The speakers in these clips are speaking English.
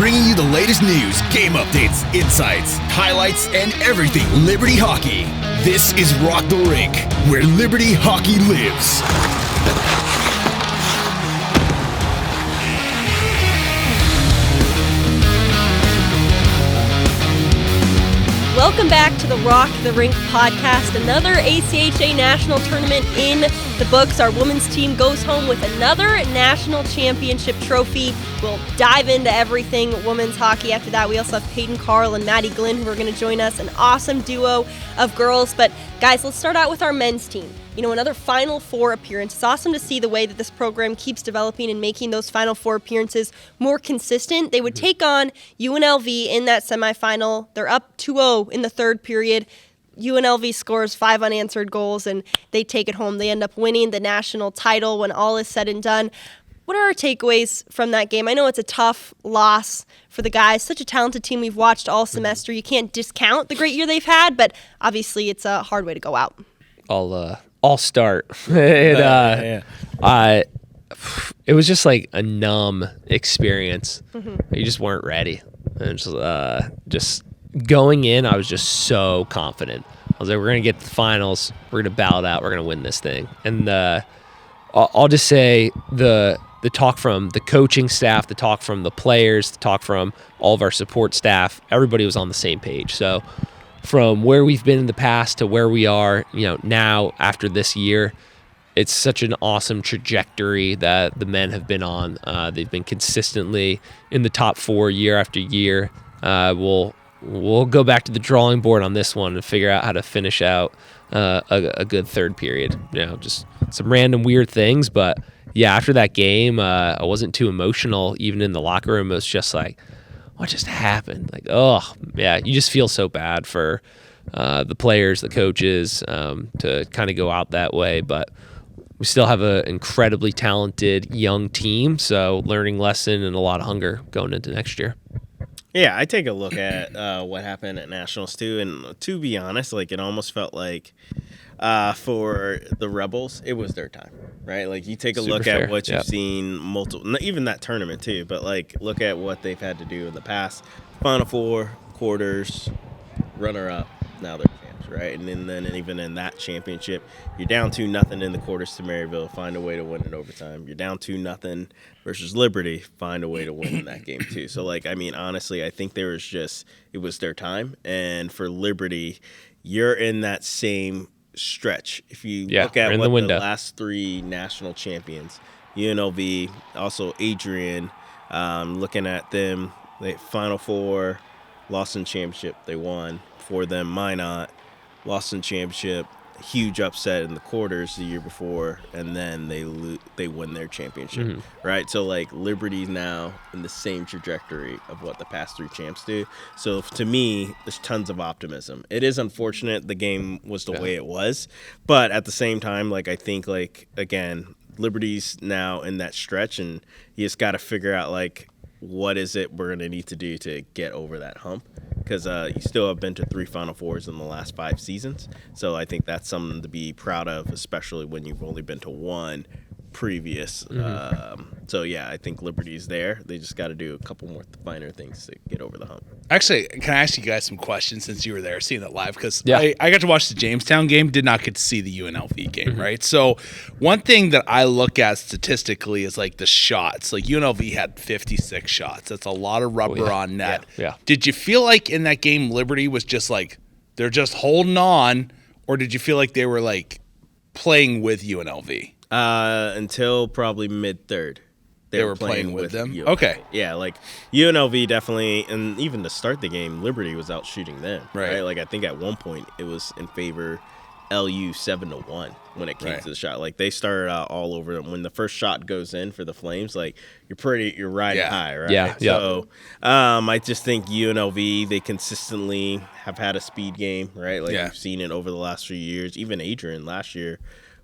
bringing you the latest news, game updates, insights, highlights, and everything Liberty hockey. This is Rock the Rink, where Liberty hockey lives. Welcome back to the Rock the Rink podcast. Another ACHA national tournament in the books. Our women's team goes home with another national championship trophy. We'll dive into everything women's hockey after that. We also have Peyton, Carle, and Natty, Glynn, who are going to join us. An awesome duo of girls. But guys, let's start out with our men's team. You know, another Final Four appearance. It's awesome to see the way that this program keeps developing and making those Final Four appearances more consistent. They would take on UNLV in that semifinal. They're up 2-0 in the third period. UNLV scores 5 unanswered goals, and they take it home. They end up winning the national title when all is said and done. What are our takeaways from that game? I know it's a tough loss for the guys. Such a talented team we've watched all semester. You can't discount the great year they've had, but obviously it's a hard way to go out. I'll start. It was just like a numb experience. You just weren't ready. And just going in, I was just so confident. I was like, we're going to get to the finals. We're going to battle it out. We're going to win this thing. And I'll just say the talk from the coaching staff, the talk from the players, the talk from all of our support staff, everybody was on the same page. So from where we've been in the past to where we are, now after this year, it's such an awesome trajectory that the men have been on. They've been consistently in the top 4 year after year. We'll go back to the drawing board on this one and figure out how to finish out a good third period. Just some random weird things, but yeah, after that game, I wasn't too emotional. Even in the locker room, it was just like, what just happened? Like, oh, yeah, you just feel so bad for the players, the coaches, to kind of go out that way. But we still have an incredibly talented young team, so learning lesson and a lot of hunger going into next year. Yeah, I take a look at what happened at Nationals, too, and to be honest, like it almost felt like for the Rebels, it was their time, right? Like you take a Super look fair. at what you've Yep. seen, multiple, even that tournament too, but like look at what they've had to do in the past. Final Four, quarters, runner-up, now they're champs, right? And then even in that championship, you're down 2-0 in the quarters to Maryville, find a way to win in overtime. You're down 2-0 versus Liberty, find a way to win in that game too. So like, I mean, honestly, I think it was their time. And for Liberty, you're in that same stretch. If you look at what the last 3 national champions, UNLV, also Adrian, looking at them, they Final Four, lost in championship, they won. For them, Minot, lost in championship, huge upset in the quarters the year before, and then they win their championship, right? So like Liberty's now in the same trajectory of what the past 3 champs do. So to me, there's tons of optimism. It is unfortunate the game was the way it was, but at the same time, like I think like again, Liberty's now in that stretch, and you just got to figure out like what is it we're gonna need to do to get over that hump. Because you still have been to 3 Final Fours in the last 5 seasons. So I think that's something to be proud of, especially when you've only been to 1 previous. So, yeah, I think Liberty's there. They just got to do a couple more finer things to get over the hump. Actually, can I ask you guys some questions since you were there seeing it live? Because I got to watch the Jamestown game, did not get to see the UNLV game, right? So one thing that I look at statistically is like the shots. Like UNLV had 56 shots. That's a lot of rubber on net. Yeah. Did you feel like in that game Liberty was just like they're just holding on, or did you feel like they were like playing with UNLV? Until probably mid-third. They were playing with them? UNLV. Okay. Yeah, like UNLV definitely, and even to start the game, Liberty was out shooting them. Right. Like I think at one point it was in favor LU 7-1 when it came to the shot. Like they started out all over them. When the first shot goes in for the Flames, like you're riding high, right? Yeah. So I just think UNLV, they consistently have had a speed game, right? Like you've seen it over the last few years. Even Adrian last year,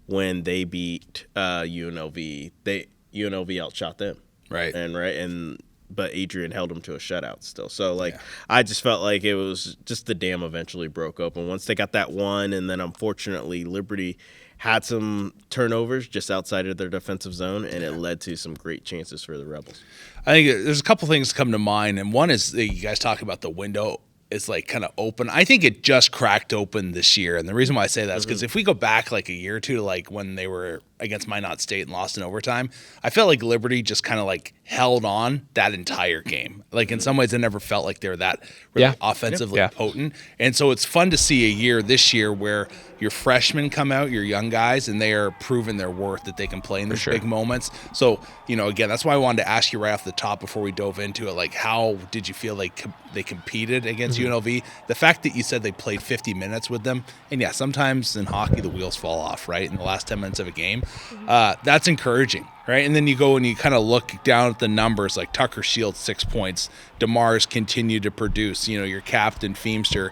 when they beat UNLV, UNLV outshot them, right? But Adrian held them to a shutout still. So I just felt like it was just the dam eventually broke open once they got that one, and then unfortunately Liberty had some turnovers just outside of their defensive zone, and it led to some great chances for the Rebels. I think there's a couple things come to mind, and one is you guys talk about the window is like kind of open. I think it just cracked open this year, and the reason why I say that is because if we go back like a year or two to like when they were against Minot State and lost in overtime, I felt like Liberty just kind of like held on that entire game. Like in some ways, I never felt like they were that really offensively potent, and so it's fun to see a year this year where your freshmen come out, your young guys, and they are proving their worth that they can play in these big moments. So, again, that's why I wanted to ask you right off the top before we dove into it, like how did you feel like they competed against UNLV? The fact that you said they played 50 minutes with them, and yeah, sometimes in hockey the wheels fall off, right, in the last 10 minutes of a game. That's encouraging, right? And then you go and you kind of look down at the numbers, like Tucker Shields, 6 points. DeMars continued to produce, your captain, Feemster,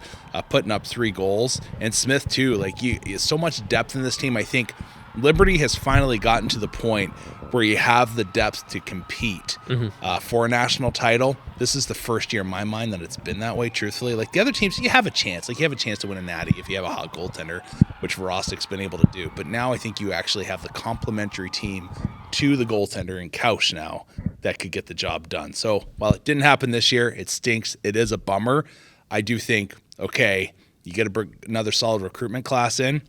putting up 3 goals. And Smith, too. Like, so much depth in this team. I think Liberty has finally gotten to the point where you have the depth to compete for a national title. This is the first year in my mind that it's been that way, truthfully. Like, the other teams, you have a chance. Like, you have a chance to win a Natty if you have a hot goaltender, which Verostik's been able to do. But now I think you actually have the complementary team to the goaltender in Couch now that could get the job done. So while it didn't happen this year, it stinks. It is a bummer. I do think, okay, you get another solid recruitment class in,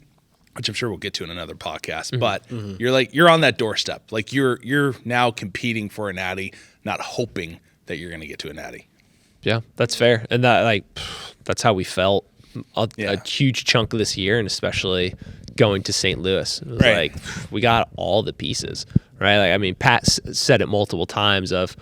which I'm sure we'll get to in another podcast, but you're on that doorstep. Like you're now competing for a Natty, not hoping that you're going to get to a Natty. Yeah, that's fair. And that's how we felt a huge chunk of this year, and especially going to St. Louis. It was like, we got all the pieces, right? Like, I mean, Pat said it multiple times of,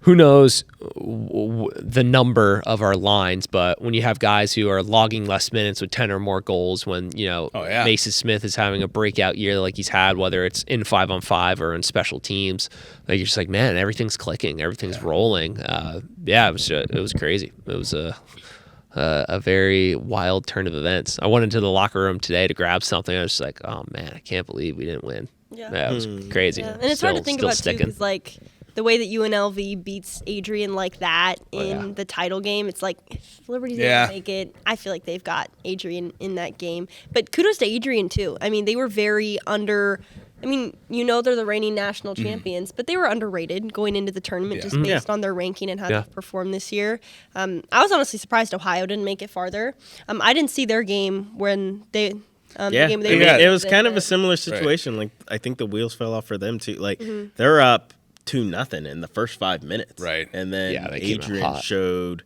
who knows the number of our lines, but when you have guys who are logging less minutes with 10 or more goals, when, Mason Smith is having a breakout year like he's had, whether it's in 5-on-5 or in special teams, like you're just like, man, everything's clicking, everything's rolling. It was crazy. It was a very wild turn of events. I went into the locker room today to grab something. I was just like, oh man, I can't believe we didn't win. Yeah, it was crazy. Yeah. And it's hard to think about too, because like the way that UNLV beats Adrian like that in the title game, it's like if Liberty's going to make it, I feel like they've got Adrian in that game. But kudos to Adrian too. I mean, they were very they're the reigning national champions, but they were underrated going into the tournament just based on their ranking and how they've performed this year. I was honestly surprised Ohio didn't make it farther. I didn't see their game when they the game they it was kind of a similar situation. Like, I think the wheels fell off for them too. Like, they're up 2-0 in the first 5 minutes. Right. And then Adrian showed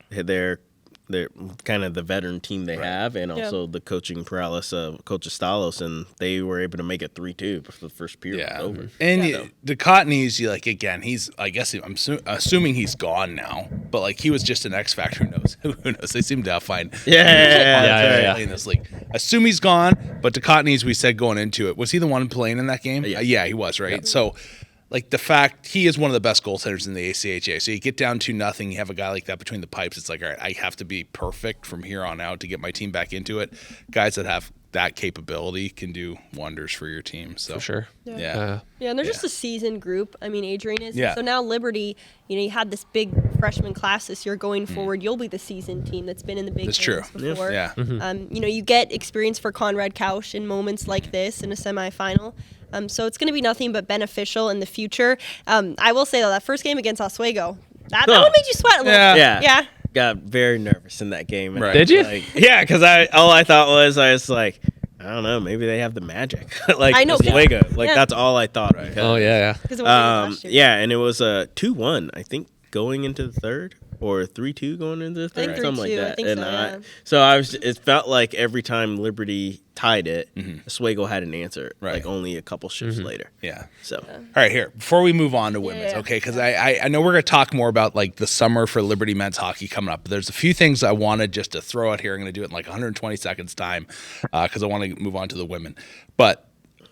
their kind of the veteran team they have, and also the coaching prowess of Coach Estalos, and they were able to make it 3-2 before the first period was over. And the Cottony's, I'm assuming he's gone now, but like he was just an X factor. Who knows? They seem to find in this league. Assume he's gone, but the Cottony's, we said going into it, was he the one playing in that game? Yeah, he was, right? Yeah. So, like, the fact he is one of the best goaltenders in the ACHA. So you get down 2-0, you have a guy like that between the pipes. It's like, all right, I have to be perfect from here on out to get my team back into it. Guys that have that capability can do wonders for your team. So for sure. And they're just a seasoned group. I mean, Adrian is. So now Liberty, you had this big freshman class this year going forward. You'll be the seasoned team that's been in the big games before. Yeah. You get experience for Conrad Couch in moments like this in a semifinal. So it's going to be nothing but beneficial in the future. I will say, though, that first game against Oswego, that one made you sweat a little bit. Yeah. Got very nervous in that game. Right. Did you? Because all I thought was, I was like, I don't know, maybe they have the magic. Like, I know, Oswego. That's all I thought. Right. Oh, yeah. Because it was last year. And it was a 2-1, I think, going into the third. Or 3-2 going into the third, something like that. It felt like every time Liberty tied it, Oswego had an answer, like only a couple shifts later. Yeah. So, all right, here before we move on to women's, okay? Because I know we're gonna talk more about like the summer for Liberty men's hockey coming up. But there's a few things I wanted just to throw out here. I'm gonna do it in like 120 seconds time, because I want to move on to the women. But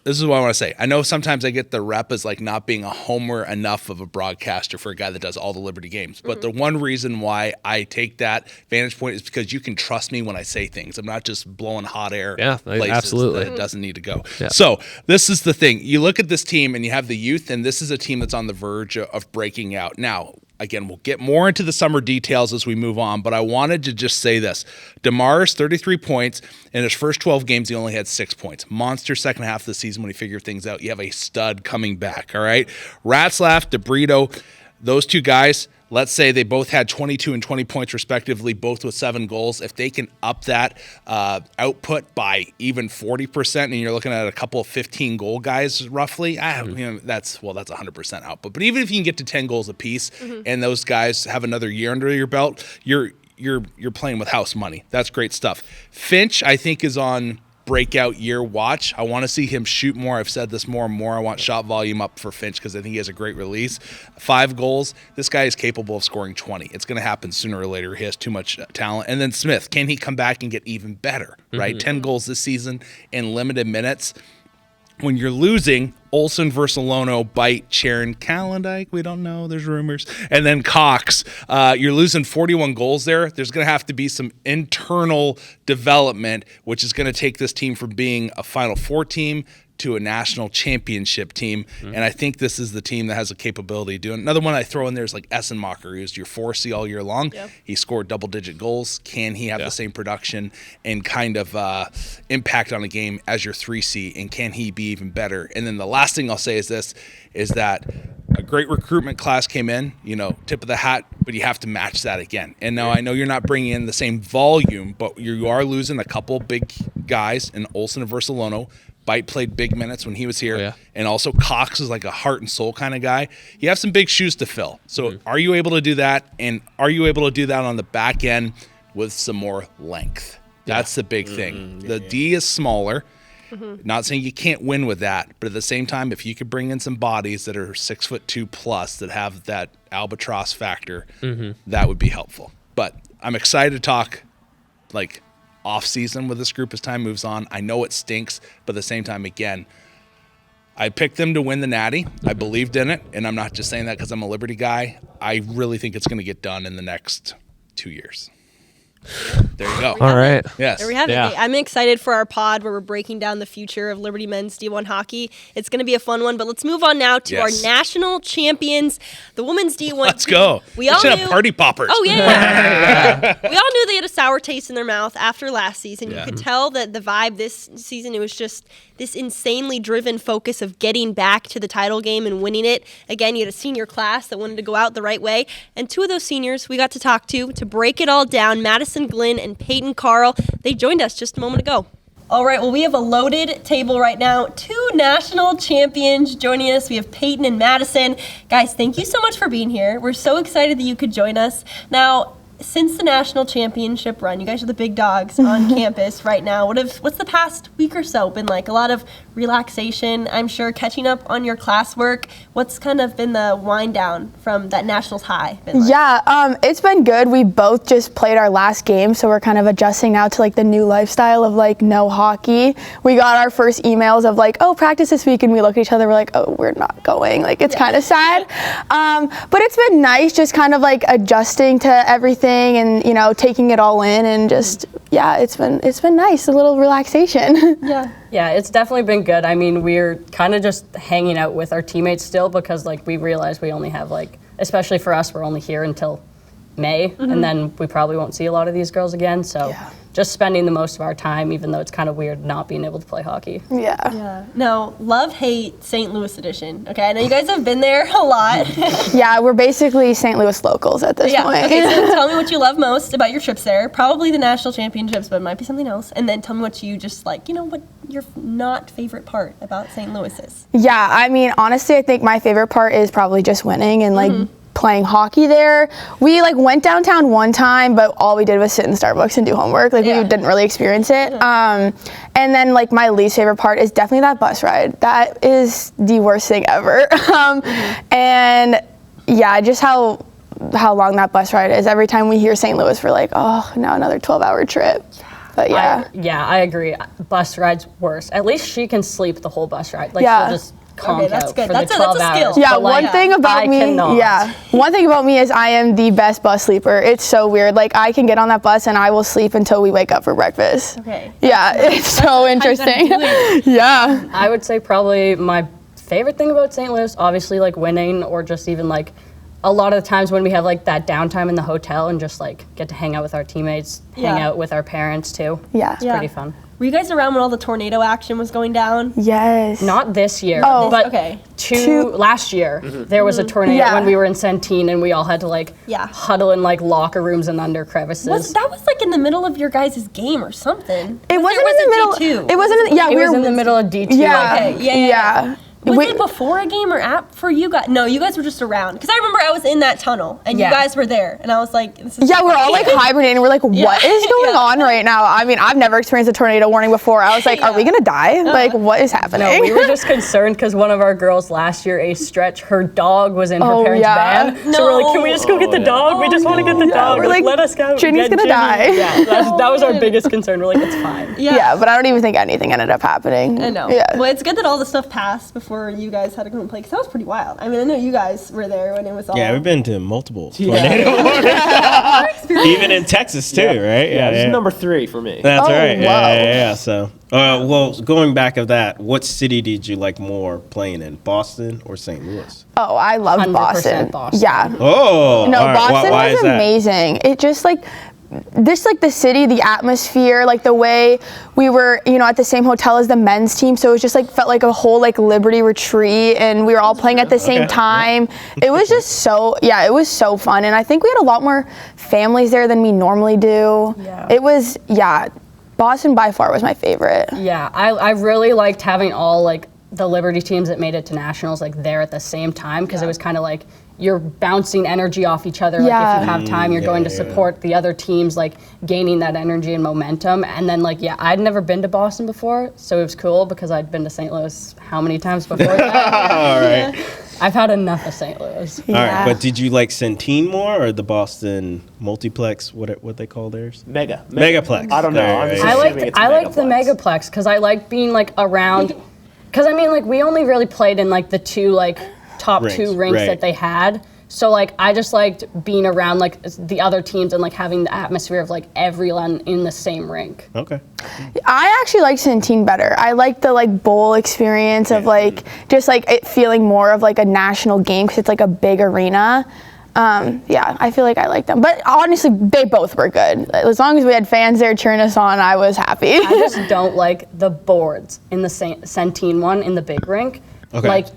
this is what I want to say. I know sometimes I get the rep as like not being a homer enough of a broadcaster for a guy that does all the Liberty games. But the one reason why I take that vantage point is because you can trust me when I say things. I'm not just blowing hot air places absolutely. that it doesn't need to go. Yeah. So this is the thing. You look at this team and you have the youth, and this is a team that's on the verge of breaking out. Now, again, we'll get more into the summer details as we move on, but I wanted to just say this. DeMar's 33 points. In his first 12 games, he only had 6 points. Monster second half of the season when he figured things out. You have a stud coming back, all right? Ratzlaff, DeBrito, those two guys, let's say they both had 22 and 20 points respectively, both with 7 goals. If they can up that output by even 40%, and you're looking at a couple of 15-goal guys roughly, that's 100% output. But even if you can get to 10 goals apiece, and those guys have another year under your belt, you're playing with house money. That's great stuff. Finch, I think, is on breakout year watch. I want to see him shoot more. I've said this more and more. I want shot volume up for Finch because I think he has a great release. 5 goals. This guy is capable of scoring 20. It's going to happen sooner or later. He has too much talent. And then Smith, can he come back and get even better, right? 10 goals this season in limited minutes. When you're losing, Olsen, Versalono, Bite, Sharon, Calendike, we don't know, there's rumors, and then Cox, you're losing 41 goals there. There's going to have to be some internal development, which is going to take this team from being a Final Four team to a national championship team. And I think this is the team that has the capability of doing. Another one I throw in there is like Essenmacher, who's your 4C all year long. Yep. He scored double-digit goals. Can he have the same production and kind of impact on a game as your 3C, and can he be even better? And then the last thing I'll say is this, is that a great recruitment class came in, tip of the hat, but you have to match that again. And now I know you're not bringing in the same volume, but you are losing a couple big guys in Olsen and Versalono. Bite played big minutes when he was here, and also Cox is like a heart and soul kind of guy. You have some big shoes to fill. So are you able to do that, and are you able to do that on the back end with some more length? That's the big thing. The D is smaller. Not saying you can't win with that, but at the same time, if you could bring in some bodies that are 6'2" plus that have that albatross factor, that would be helpful. But I'm excited to talk off season with this group as time moves on. I know it stinks, but at the same time, again, I picked them to win the Natty. I believed in it, and I'm not just saying that because I'm a Liberty guy. I really think it's going to get done in the next 2 years. There you go. All right. Yes. There we have it. I'm excited for our pod where we're breaking down the future of Liberty men's D1 hockey. It's going to be a fun one, but let's move on now to our national champions, the women's D1. Let's go. We all knew party poppers. Oh, yeah. We all knew they had a sour taste in their mouth after last season. You could tell that the vibe this season, it was just this insanely driven focus of getting back to the title game and winning it. Again, you had a senior class that wanted to go out the right way, and 2 of those seniors we got to talk to break it all down, Madison, Glynn, and Peyton, Carle. They joined us just a moment ago. All right, well, we have a loaded table right now. 2 national champions joining us. We have Peyton and Madison. Guys, thank you so much for being here. We're so excited that you could join us. Now, since the national championship run, you guys are the big dogs on campus right now. What's the past week or so been like? A lot of relaxation, I'm sure, catching up on your classwork. What's kind of been the wind down from that nationals high been like? Yeah, it's been good. We both just played our last game, so we're kind of adjusting now to the new lifestyle of no hockey. We got our first emails of practice this week, and we look at each other, we're like, oh, we're not going. It's kind of sad. But it's been nice just kind of adjusting to everything and taking it all in, and just it's been nice, a little relaxation. Yeah, it's definitely been good. I mean, we're kind of just hanging out with our teammates still because we realize we only have especially for us, we're only here until May, and then we probably won't see a lot of these girls again. So just spending the most of our time, even though it's kind of weird not being able to play hockey. Yeah. No, love-hate St. Louis edition. Okay, I know you guys have been there a lot. Yeah, we're basically St. Louis locals at this point. Okay, so tell me what you love most about your trips there. Probably the national championships, but it might be something else. And then tell me what you just what your not favorite part about St. Louis is. Yeah, I mean, honestly, I think my favorite part is probably just winning and playing hockey there. We went downtown one time, but all we did was sit in Starbucks and do homework. We didn't really experience it. And then my least favorite part is definitely that bus ride. That is the worst thing ever. And just how long that bus ride is. Every time we hear St. Louis, we're like, oh, now another 12-hour trip. But I agree. Bus ride's worse. At least she can sleep the whole bus ride. She'll just that's good. That's a skill. Yeah, one thing about me is I am the best bus sleeper. It's so weird. I can get on that bus and I will sleep until we wake up for breakfast. Okay. Yeah, it's so interesting. Yeah. I would say probably my favorite thing about St. Louis, obviously winning, or just even a lot of the times when we have like that downtime in the hotel and just like get to hang out with our teammates, hang out with our parents too. Yeah. It's pretty fun. Were you guys around when all the tornado action was going down? Yes. Not this year, Oh. but Okay. last year there was a tornado Yeah. when we were in Centene and we all had to like huddle in like locker rooms and under crevices. That was like in the middle of your guys' game or something. It wasn't was in the it middle. D2? It wasn't. Yeah, it we was were in the middle of D2. Yeah. Okay, yeah. Was Wait, it before a game or for you guys? No, you guys were just around. Because I remember I was in that tunnel and you guys were there. And I was like, this is yeah, we're all like hibernating. We're like, what is going on right now? I mean, I've never experienced a tornado warning before. I was like, are we going to die? Like, what is happening? No, we were just concerned because one of our girls last year, Ace Stretch, her dog was in her parents' van. So we're like, can we just go get the dog? We just want to get the dog. We're like, let us go. Ginny's Get gonna die. Yeah, that was our biggest concern. We're like, it's fine. Yeah, but I don't even think anything ended up happening. I know. Yeah. Well, it's good that all the stuff passed before you guys had to come and play, because that was pretty wild. I mean, I know you guys were there when it was all. Yeah, we've been to multiple tornado warnings. Even in Texas too, right? Yeah, this is number 3 for me. That's Oh, right. wow. Yeah. So, well, going back of that, what city did you like more playing in, Boston or St. Louis? Oh, I loved 100% Boston. Boston. Yeah. Oh, No, all right. Boston Why was is that? amazing. It just like the city, the atmosphere, like the way we were, at the same hotel as the men's team. So it was just like felt like a whole like Liberty retreat, and we were all playing at the same time. It was just it was so fun, and I think we had a lot more families there than we normally do. Yeah. It was Boston by far was my favorite. Yeah, I really liked having all like the Liberty teams that made it to nationals like there at the same time, because it was kind of like you're bouncing energy off each other. Like if you have time, you're going to support the other teams, like gaining that energy and momentum. And then I'd never been to Boston before, so it was cool because I'd been to St. Louis how many times before that? All right. I've had enough of St. Louis. All right, but did you like Centene more or the Boston multiplex? What they call theirs? Megaplex. I don't know. Right, I'm just right. I liked the Megaplex because I liked being like around. Because I mean, like we only really played in like the two like top two rinks that they had. So like I just liked being around like the other teams and like having the atmosphere of like everyone in the same rink. Okay. I actually like Centene better. I like the like bowl experience of like just like it feeling more of like a national game because it's like a big arena. I feel like I like them. But honestly, they both were good. As long as we had fans there cheering us on, I was happy. I just don't like the boards in the Centene one in the big rink. Okay. Like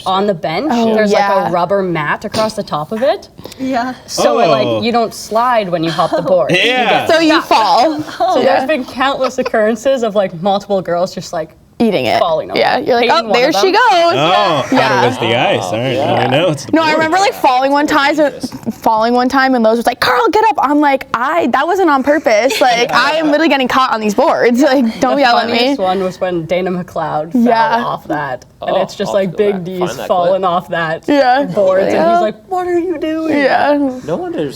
on the bench, there's like a rubber mat across the top of it. Yeah. So like you don't slide when you hop the board. Yeah. So you fall. So there's been countless occurrences of like multiple girls just like Eating it. falling over. Yeah, you're like, Peyton, oh, one there of she them. goes. Oh, how it was the ice. All right. I know it's the No, I board. remember like falling one time and Lowe's was like, Carle, get up. I'm like, that wasn't on purpose. Like, I am literally getting caught on these boards. Like, don't yell at me. The funniest one was when Dana McLeod fell off that. And it's just I'll like go Big back, D's find that falling clip. off that Yeah. boards. And Yeah. he's like, what are you doing? Yeah. No wonder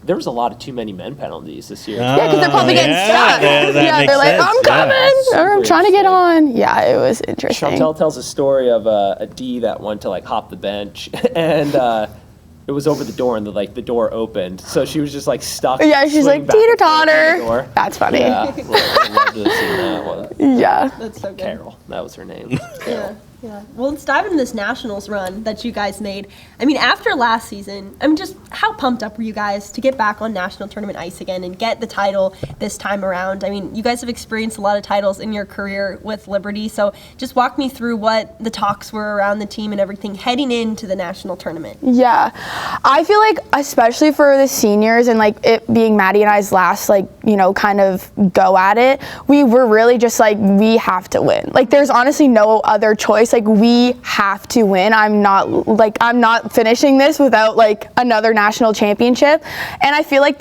there was a lot of too many men penalties this year. Yeah, because they're probably getting stuck. that they're makes like, sense. I'm coming. Or I'm trying to get on. Yeah, it was interesting. Chantel tells a story of a D that went to like hop the bench and it was over the door and the door opened. So she was just like stuck. Yeah, she's swinging like, back and forth on the teeter-totter. door. That's funny. Yeah, I'd love to have seen that one. Yeah. That's so good. Carle, that was her name. Yeah. Well, let's dive into this Nationals run that you guys made. I mean, after last season, just how pumped up were you guys to get back on national tournament ice again and get the title this time around? I mean, you guys have experienced a lot of titles in your career with Liberty, so just walk me through what the talks were around the team and everything heading into the national tournament. Yeah. I feel like, especially for the seniors and like it being Maddie and I's last, kind of go at it, we were really just like, we have to win. Like, there's honestly no other choice. Like, we have to win. I'm not finishing this without like another national championship. And I feel like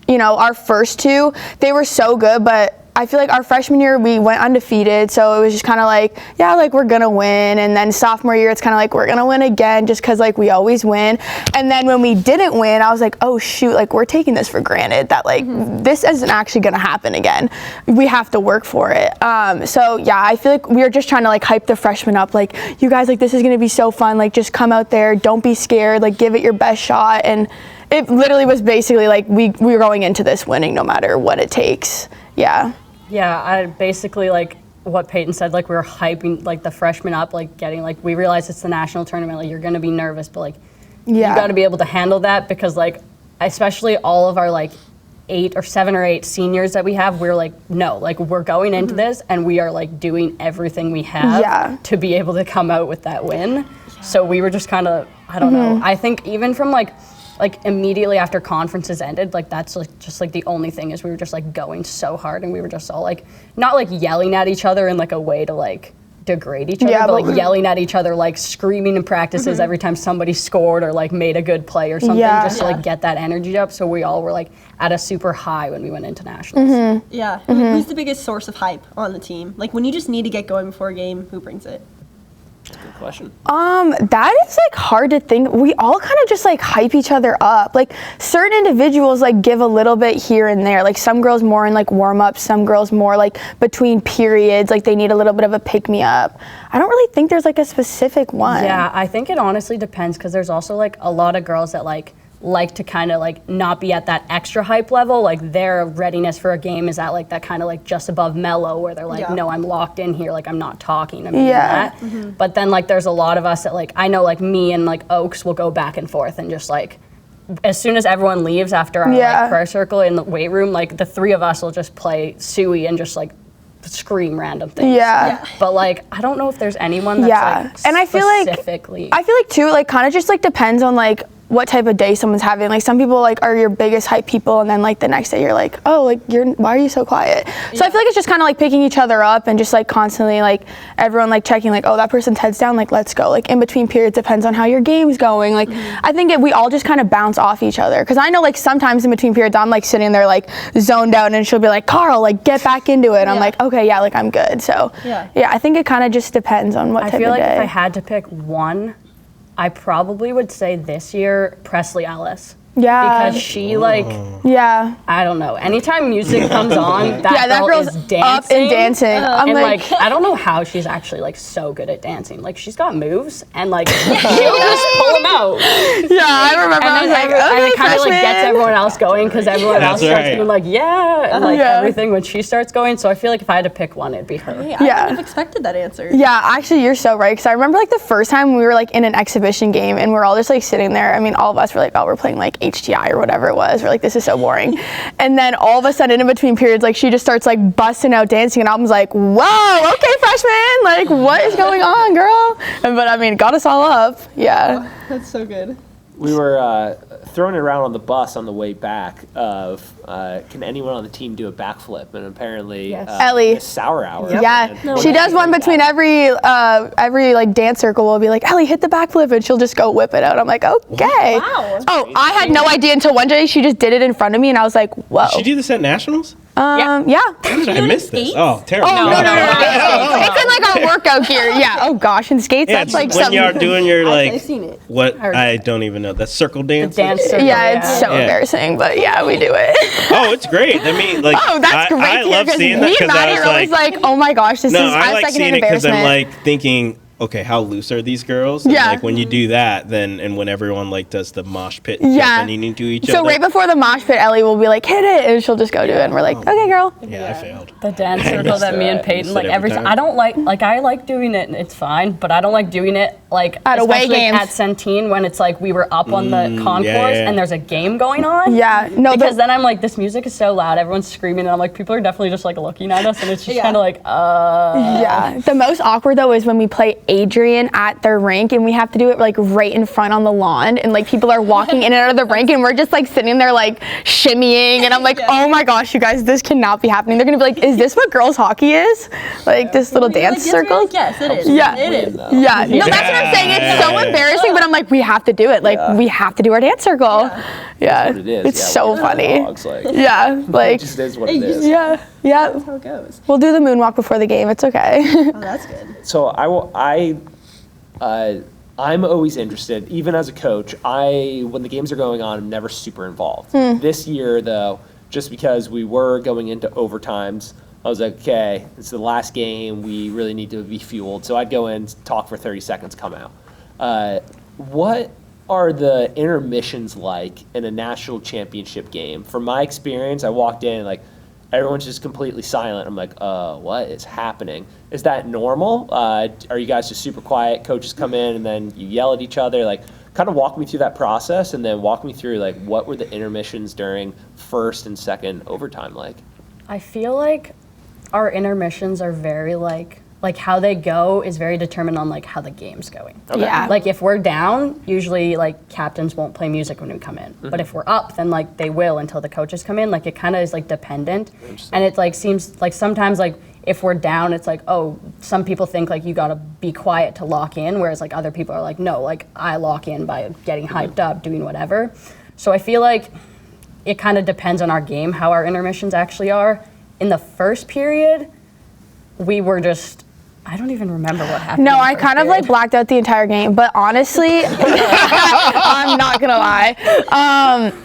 our first two, they were so good, but I feel like our freshman year, we went undefeated, so it was just kind of like, we're going to win. And then sophomore year, it's kind of like, we're going to win again just because, like, we always win. And then when we didn't win, I was like, oh, shoot, like, we're taking this for granted that, like, this isn't actually going to happen again. We have to work for it. I feel like we were just trying to, like, hype the freshmen up. Like, you guys, like, this is going to be so fun. Like, just come out there. Don't be scared. Like, give it your best shot. And it literally was basically, like, we were going into this winning no matter what it takes. Yeah. Yeah, I basically like what Peyton said, like we were hyping like the freshmen up, like getting like we realized it's the national tournament, like you're gonna be nervous, but like you got to be able to handle that because, like, especially all of our, like, 7 or 8 seniors that we have, we're like, no, like, we're going into this and we are, like, doing everything we have to be able to come out with that win. So we were just kind of, I don't know. I think even from, like immediately after conferences ended, like that's like just like the only thing is we were just like going so hard and we were just all like not like yelling at each other in like a way to like degrade each other, but like yelling at each other, like screaming in practices every time somebody scored or like made a good play or something, just to like get that energy up. So we all were like at a super high when we went into nationals. Yeah. Who's the biggest source of hype on the team? Like when you just need to get going before a game, who brings it? Good question. That is like hard to think. We all kind of just like hype each other up. Like certain individuals like give a little bit here and there. Like some girls more in like warm ups, some girls more like between periods. Like they need a little bit of a pick me up. I don't really think there's like a specific one. Yeah, I think it honestly depends because there's also like a lot of girls that like to kind of like not be at that extra hype level. Like their readiness for a game is at like that kind of like just above mellow where they're like, no, I'm locked in here. Like I'm not talking. I'm doing that. But then like there's a lot of us that like, I know like me and like Oaks will go back and forth and just like, as soon as everyone leaves after our like prayer circle in the weight room, like the 3 of us will just play suey and just like scream random things. But like I don't know if there's anyone that's like and I feel like too like kind of just like depends on like what type of day someone's having. Like some people like are your biggest hype people and then like the next day you're like, oh, like why are you so quiet? So I feel like it's just kind of like picking each other up and just like constantly like everyone like checking like, oh, that person's head's down, like let's go. Like in between periods depends on how your game's going. Like I think we all just kind of bounce off each other because I know like sometimes in between periods I'm like sitting there like zoned out and she'll be like, Carle, like get back into it. I'm like, okay, yeah, like I'm good. So yeah, I think it kind of just depends on what type of day. I feel like if I had to pick one, I probably would say this year, Presley Ellis. Yeah. Because she like, I don't know. Anytime music comes on, that girl is dancing. Up and dancing. And like, I don't know how she's actually like so good at dancing. Like she's got moves and like she'll just pull them out. Yeah, I remember. And then and it kind of like gets everyone else going because everyone else starts being like, and like everything when she starts going. So I feel like if I had to pick one, it'd be her. Hey, I wouldn't have expected that answer. Yeah, actually, you're so right. Because I remember like the first time we were like in an exhibition game and we're all just like sitting there. I mean, all of us were like, oh, we're playing like HTI or whatever it was. We're like, this is so boring. And then all of a sudden in between periods, like she just starts like busting out dancing and I was like, whoa, okay, freshman, like what is going on, girl? But I mean, got us all up. Yeah. That's so good. We were throwing it around on the bus on the way back of can anyone on the team do a backflip? And apparently Ellie, Sour Hour. Yeah, she does one between every like dance circle. We'll be like, Ellie, hit the backflip, and she'll just go whip it out. I'm like, okay. Wow. Oh, I had no idea until one day she just did it in front of me, and I was like, whoa. Did she do this at nationals? Yeah. I missed this. Oh, terrible. Oh, no. It's in like our workout gear. Yeah. Oh gosh, and skates. That's like when something. you're doing your like I've seen it. what I don't even know. That's circle dance. Dance circle. Yeah, it's so embarrassing, but yeah, we do it. Oh, it's great. I mean, like, oh, that's great. I love seeing that because I was like, oh my gosh, this is I like second seeing it because embarrassment. I'm like thinking, okay, how loose are these girls? And like when you do that, then and when everyone like does the mosh pit jumping into each other. So right before the mosh pit, Ellie will be like, hit it, and she'll just go do it, and we're like, okay, girl. Yeah, I failed. The dance circle that me and Peyton like every time. I don't like I like doing it, it's fine, but I don't like doing it like at away games at Centene when it's like we were up on the concourse and there's a game going on. Yeah, no, because then I'm like, this music is so loud, everyone's screaming, and I'm like, people are definitely just like looking at us, and it's just kind of like, Yeah, the most awkward though is when we play Adrian at their rink and we have to do it like right in front on the lawn and like people are walking in and out of the rink and we're just like sitting there like shimmying and I'm like, oh my gosh, you guys, this cannot be happening. They're gonna be like, is this what girls hockey is? Like this little dance circle? Yes, it is. Yeah, it is. Yeah, no, that's what I'm saying. It's so embarrassing, but I'm like, we have to do it. Like we have to do our dance circle. Yeah, what it is. It's so funny. Dogs, like, yeah, like it just is what it is. Yeah. That's how it goes. We'll do the moonwalk before the game. It's okay. Oh, that's good. So I'm always interested, even as a coach. When the games are going on, I'm never super involved. This year, though, just because we were going into overtimes, I was like, okay, it's the last game. We really need to be fueled. So I'd go in, talk for 30 seconds, come out. What are the intermissions like in a national championship game? From my experience, I walked in like everyone's just completely silent. I'm like, what is happening? Is that normal? Are you guys just super quiet? Coaches come in and then you yell at each other? Like, kind of walk me through that process, and then walk me through like what were the intermissions during first and second overtime like? I feel like our intermissions are very like how they go is very determined on like how the game's going. Okay. Yeah. Like if we're down, usually like captains won't play music when we come in. But if we're up, then like they will until the coaches come in. Like it kind of is like dependent. And it like seems like sometimes like if we're down, it's like, oh, some people think like you gotta be quiet to lock in, whereas like other people are like, no, like I lock in by getting hyped up, doing whatever. So I feel like it kind of depends on our game, how our intermissions actually are. In the first period, we were just, I don't even remember what happened. No, I kind of like blacked out the entire game, but honestly, I'm not gonna lie.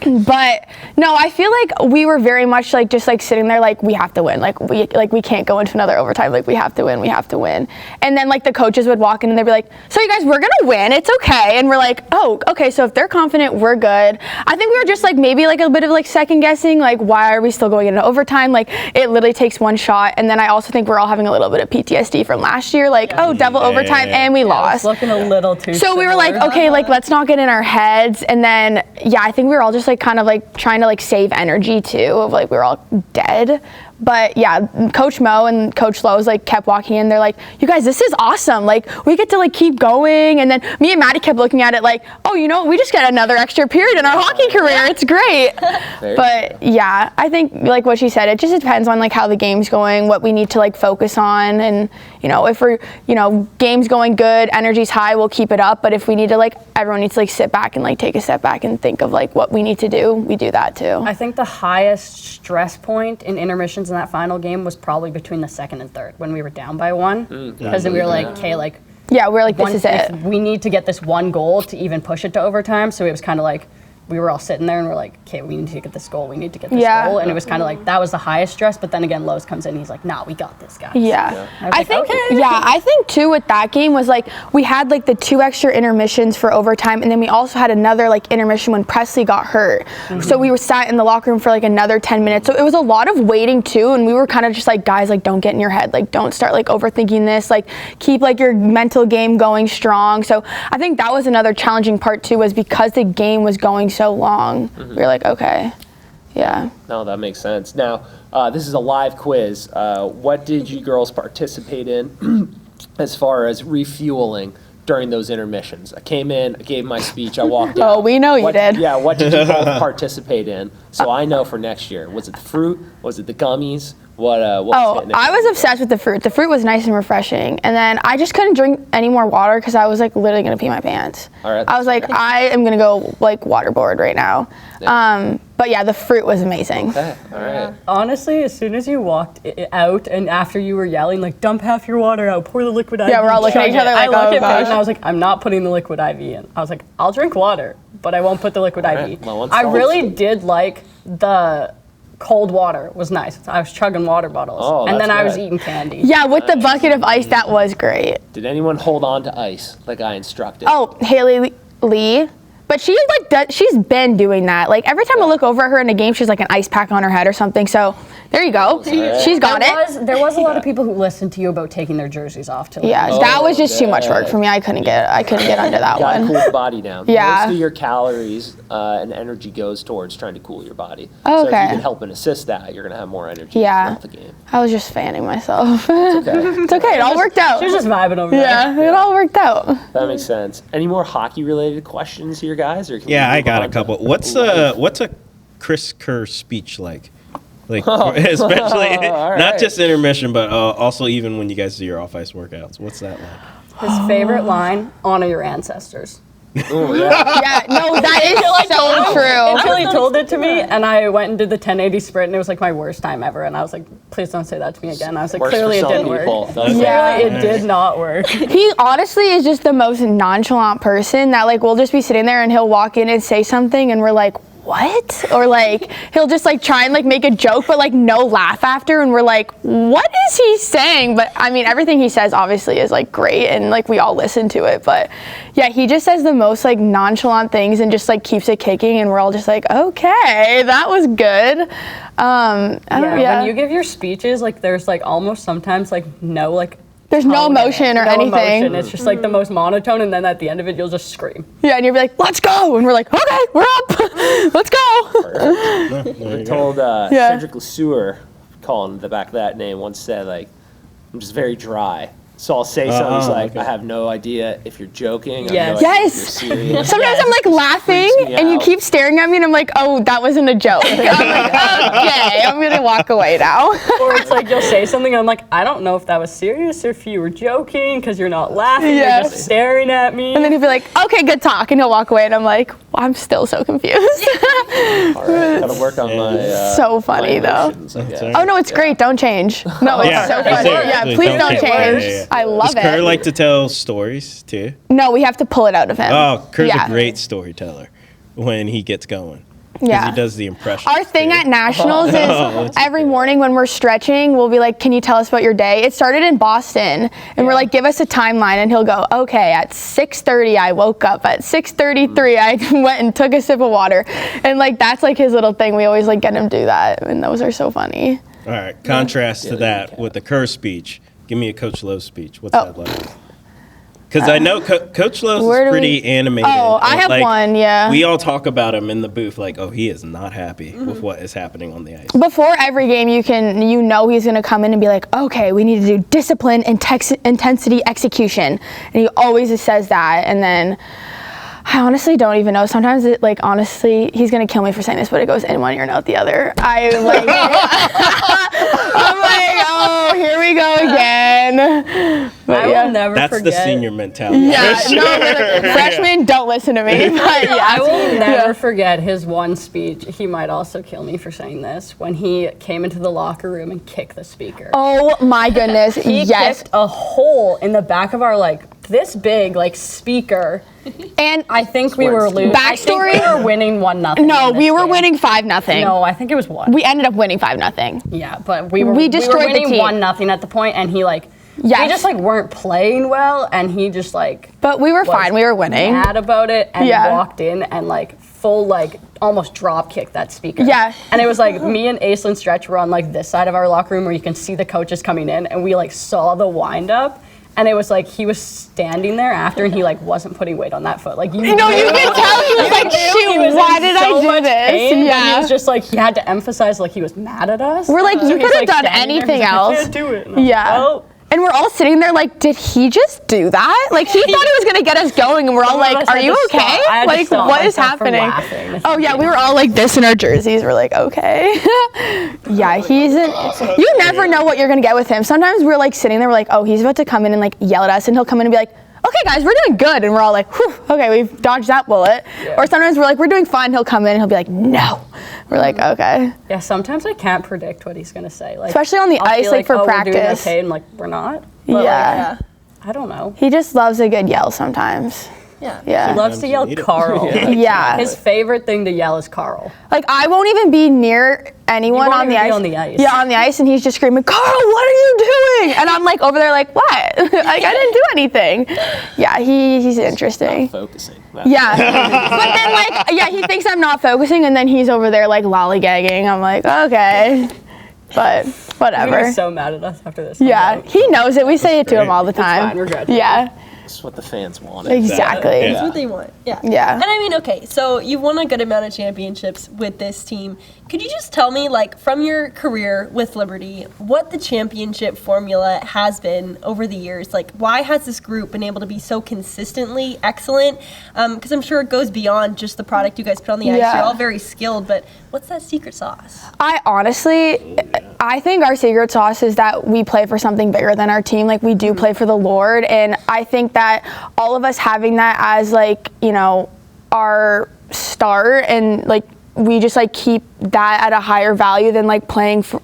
But no, I feel like we were very much like just like sitting there like we have to win. Like we can't go into another overtime. Like we have to win. And then like the coaches would walk in and they'd be like, so you guys, we're gonna win. It's okay. And we're like, oh, okay. So if they're confident, we're good. I think we were just like maybe like a bit of like second guessing. Like why are we still going into overtime? Like it literally takes one shot. And then I also think we're all having a little bit of PTSD from last year. Like double overtime and we lost. It's looking a little too So we were like, okay, like let's not get in our heads. And then I think we were all just like kind of like trying to like save energy too of like we were all dead. But yeah, Coach Mo and Coach Lowe's like kept walking in. They're like, you guys, this is awesome. Like we get to like keep going. And then me and Maddie kept looking at it like, oh, you know, we just get another extra period in our hockey career. It's great. But yeah, I think like what she said, it just depends on like how the game's going, what we need to like focus on. And, you know, if we're, you know, game's going good, energy's high, we'll keep it up. But if we need to like, everyone needs to like sit back and like take a step back and think of like what we need to do, we do that too. I think the highest stress point in intermissions in that final game was probably between the second and third when we were down by one. Because then we were like, okay, like, yeah, we're like, this is it. We need to get this one goal to even push it to overtime. So it was kind of like, we were all sitting there and we're like, okay, we need to get this goal. We need to get this goal. And it was kind of like, that was the highest stress. But then again, Lowe's comes in. He's like, nah, we got this, guys. Yeah. I think, I think too with that game was like, we had like the 2 extra intermissions for overtime. And then we also had another like intermission when Presley got hurt. So we were sat in the locker room for like another 10 minutes. So it was a lot of waiting too. And we were kind of just like, guys, like don't get in your head. Like don't start like overthinking this. Like keep like your mental game going strong. So I think that was another challenging part too, was because the game was going so long. We were like, okay, yeah. No, that makes sense. Now, this is a live quiz. What did you girls participate in as far as refueling during those intermissions? I came in, I gave my speech, I walked out. Oh, we know you did. Yeah, what did you both participate in? So I know for next year. Was it the fruit? Was it the gummies? What was hitting it? I was obsessed with the fruit. The fruit was nice and refreshing. And then I just couldn't drink any more water because I was like literally going to pee my pants. All right, I was like, I am going to go like waterboard right now. Yeah. But yeah, the fruit was amazing. Okay, all right. Honestly, as soon as you walked out and after you were yelling, like, dump half your water out, pour the liquid IV. Yeah, we're all looking at each other like, I looked oh at Peyton gosh. and I was like, I'm not putting the liquid IV in. I was like, I'll drink water, but I won't put the liquid right, IV. well, once I all really is- did like the cold water. Was nice. I was chugging water bottles. Oh, and then that's I was good. eating candy. Yeah, with the bucket of ice, that was great. Did anyone hold on to ice like I instructed? Oh, Haley Lee. But she like she's been doing that. Like every time I look over at her in a game, she's like an ice pack on her head or something. So there you go. She's got it. There was a lot of people who listened to you about taking their jerseys off to Yeah, that was just too much work for me. I couldn't get under that You gotta one. cool the body down. Yeah. Most of your calories and energy goes towards trying to cool your body. Oh, So if okay. you can help and assist that, you're gonna have more energy Yeah. throughout the game. I was just fanning myself. Okay. It's okay. It all worked out. She was just vibing over there. Yeah, it all worked out. That makes sense. Any more hockey related questions here, guys? Or can we Yeah, I move got on a couple. to- What's a Chris Kerr speech like? Like, especially all not right. just intermission, but also even when you guys do your off-ice workouts. What's that like? His favorite line, honor your ancestors. Ooh, yeah. Yeah, no, that is so true. Until he told it to me, and I went and did the 1080 sprint, and it was like my worst time ever. And I was like, please don't say that to me again. I was like, Works clearly for it some didn't people, work. doesn't it? Yeah. Clearly it did not work. He honestly is just the most nonchalant person that like we'll just be sitting there and he'll walk in and say something and we're like, what? Or like he'll just like try and like make a joke but like no laugh after and we're like, what is he saying? But I mean everything he says obviously is like great and like we all listen to it, but yeah, he just says the most like nonchalant things and just like keeps it kicking and we're all just like, okay, that was good. When you give your speeches, like there's like almost sometimes like no like There's no emotion or anything. Emotion. It's just like the most monotone, and then at the end of it, you'll just scream. Yeah, and you'll be like, let's go. And we're like, okay, we're up. Let's go. I told Cedric Lesueur, calling the back of that name, once said, like, I'm just very dry. So I'll say something, he's like, I have no idea if you're joking. Yes. Yes. Sometimes I'm like laughing and you keep staring at me and I'm like, oh, that wasn't a joke. I'm like, okay, I'm going to walk away now. Or it's like you'll say something and I'm like, I don't know if that was serious or if you were joking because you're not laughing, you're just staring at me. And then he'll be like, okay, good talk. And he'll walk away and I'm like, well, I'm still so confused. All right, gotta work on my so funny though. Oh no, it's great. Don't change. No, it's so funny. Yeah, please don't change. I love Does Carle like to tell stories too? No, we have to pull it out of him. Oh, Kerr's a great storyteller when he gets going. Yeah. He does the impression. Our thing at Nationals is every morning when we're stretching, we'll be like, can you tell us about your day? It started in Boston, and we're like, give us a timeline, and he'll go, okay, at 6:30 I woke up. At 6:33 I went and took a sip of water. And like that's like his little thing. We always like get him to do that, and those are so funny. All right, contrast to that with the Kerr speech. Give me a Coach Lowe speech. What's that like? Because I know Coach Lowe's is pretty animated. Oh, I have one, yeah. We all talk about him in the booth like, oh, he is not happy with what is happening on the ice. Before every game, he's going to come in and be like, okay, we need to do discipline, intensity, execution. And he always says that. And then I honestly don't even know. Sometimes honestly, he's going to kill me for saying this, but it goes in one ear and out the other. I'm like, oh, here we go again. But I will never That's forget. the senior mentality. Yeah, freshmen don't listen to me. But yeah. I will never forget his one speech. He might also kill me for saying this. When he came into the locker room and kicked the speaker. Oh my goodness, He kicked a hole in the back of our this big speaker. And I think we were losing. Backstory? I think we were winning 1-0. No, we were winning 5-0. No, I think it was 1. We ended up winning 5-0. Yeah, but we destroyed were winning the team. 1-0 at the point, and he Yes. we just weren't playing well, and he just But we were fine. We were winning. Mad about it, and walked in and full almost drop kicked that speaker. Yeah. And it was me and Aislinn Stretch were on this side of our locker room where you can see the coaches coming in, and we saw the wind up. And it was he was standing there after, and he wasn't putting weight on that foot. You could tell he was shoot, why did I do this? Pain, he was just he had to emphasize he was mad at us. We're you So could have done standing there, anything he's else. I can't do it. And Yeah. And we're all sitting there did he just do that? He thought he was going to get us going, and we're all are you okay? What is happening? Oh, yeah, we were all this in our jerseys. We're okay. Yeah, you never know what you're going to get with him. Sometimes we're sitting there, we're oh, he's about to come in and yell at us, and he'll come in and be okay, guys, we're doing good. And we're all whew, okay, we've dodged that bullet. Yeah. Or sometimes we're we're doing fine. He'll come in and he'll be no. We're okay. Yeah, sometimes I can't predict what he's going to say. Especially on the ice, for practice. We're doing okay, and we're not. But yeah. I don't know. He just loves a good yell sometimes. Yeah. He loves to yell Carle. Yeah. His favorite thing to yell is Carle. I won't even be near anyone on the ice. On the ice. Yeah, on the ice, and he's just screaming, Carle, what are you doing? And I'm over there what? I didn't do anything. Yeah, he's interesting. Not focusing. Yeah. But then he thinks I'm not focusing, and then he's over there lollygagging. I'm okay. But whatever. He's so mad at us after this. Yeah, he knows it. We say it to him all the time. It's fine, we're graduating. Yeah. That's what the fans want. Exactly. That's what they want. Yeah. Yeah. And I mean, okay, so you've won a good amount of championships with this team. Could you just tell me, from your career with Liberty, what the championship formula has been over the years? Why has this group been able to be so consistently excellent? Because I'm sure it goes beyond just the product you guys put on the ice. Yeah. You're all very skilled, but what's that secret sauce? I think our secret sauce is that we play for something bigger than our team. We do play for the Lord, and I think that all of us having that as our start, and we just keep that at a higher value than playing for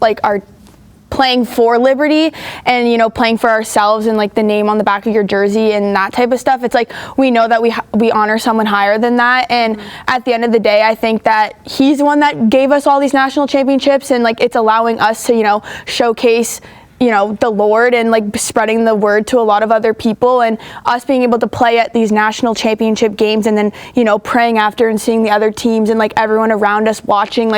playing for Liberty and playing for ourselves and the name on the back of your jersey and that type of stuff. It's we know that we honor someone higher than that, and at the end of the day, I think that he's the one that gave us all these national championships, and it's allowing us to showcase the Lord and spreading the word to a lot of other people, and us being able to play at these national championship games, and then praying after and seeing the other teams and everyone around us watching,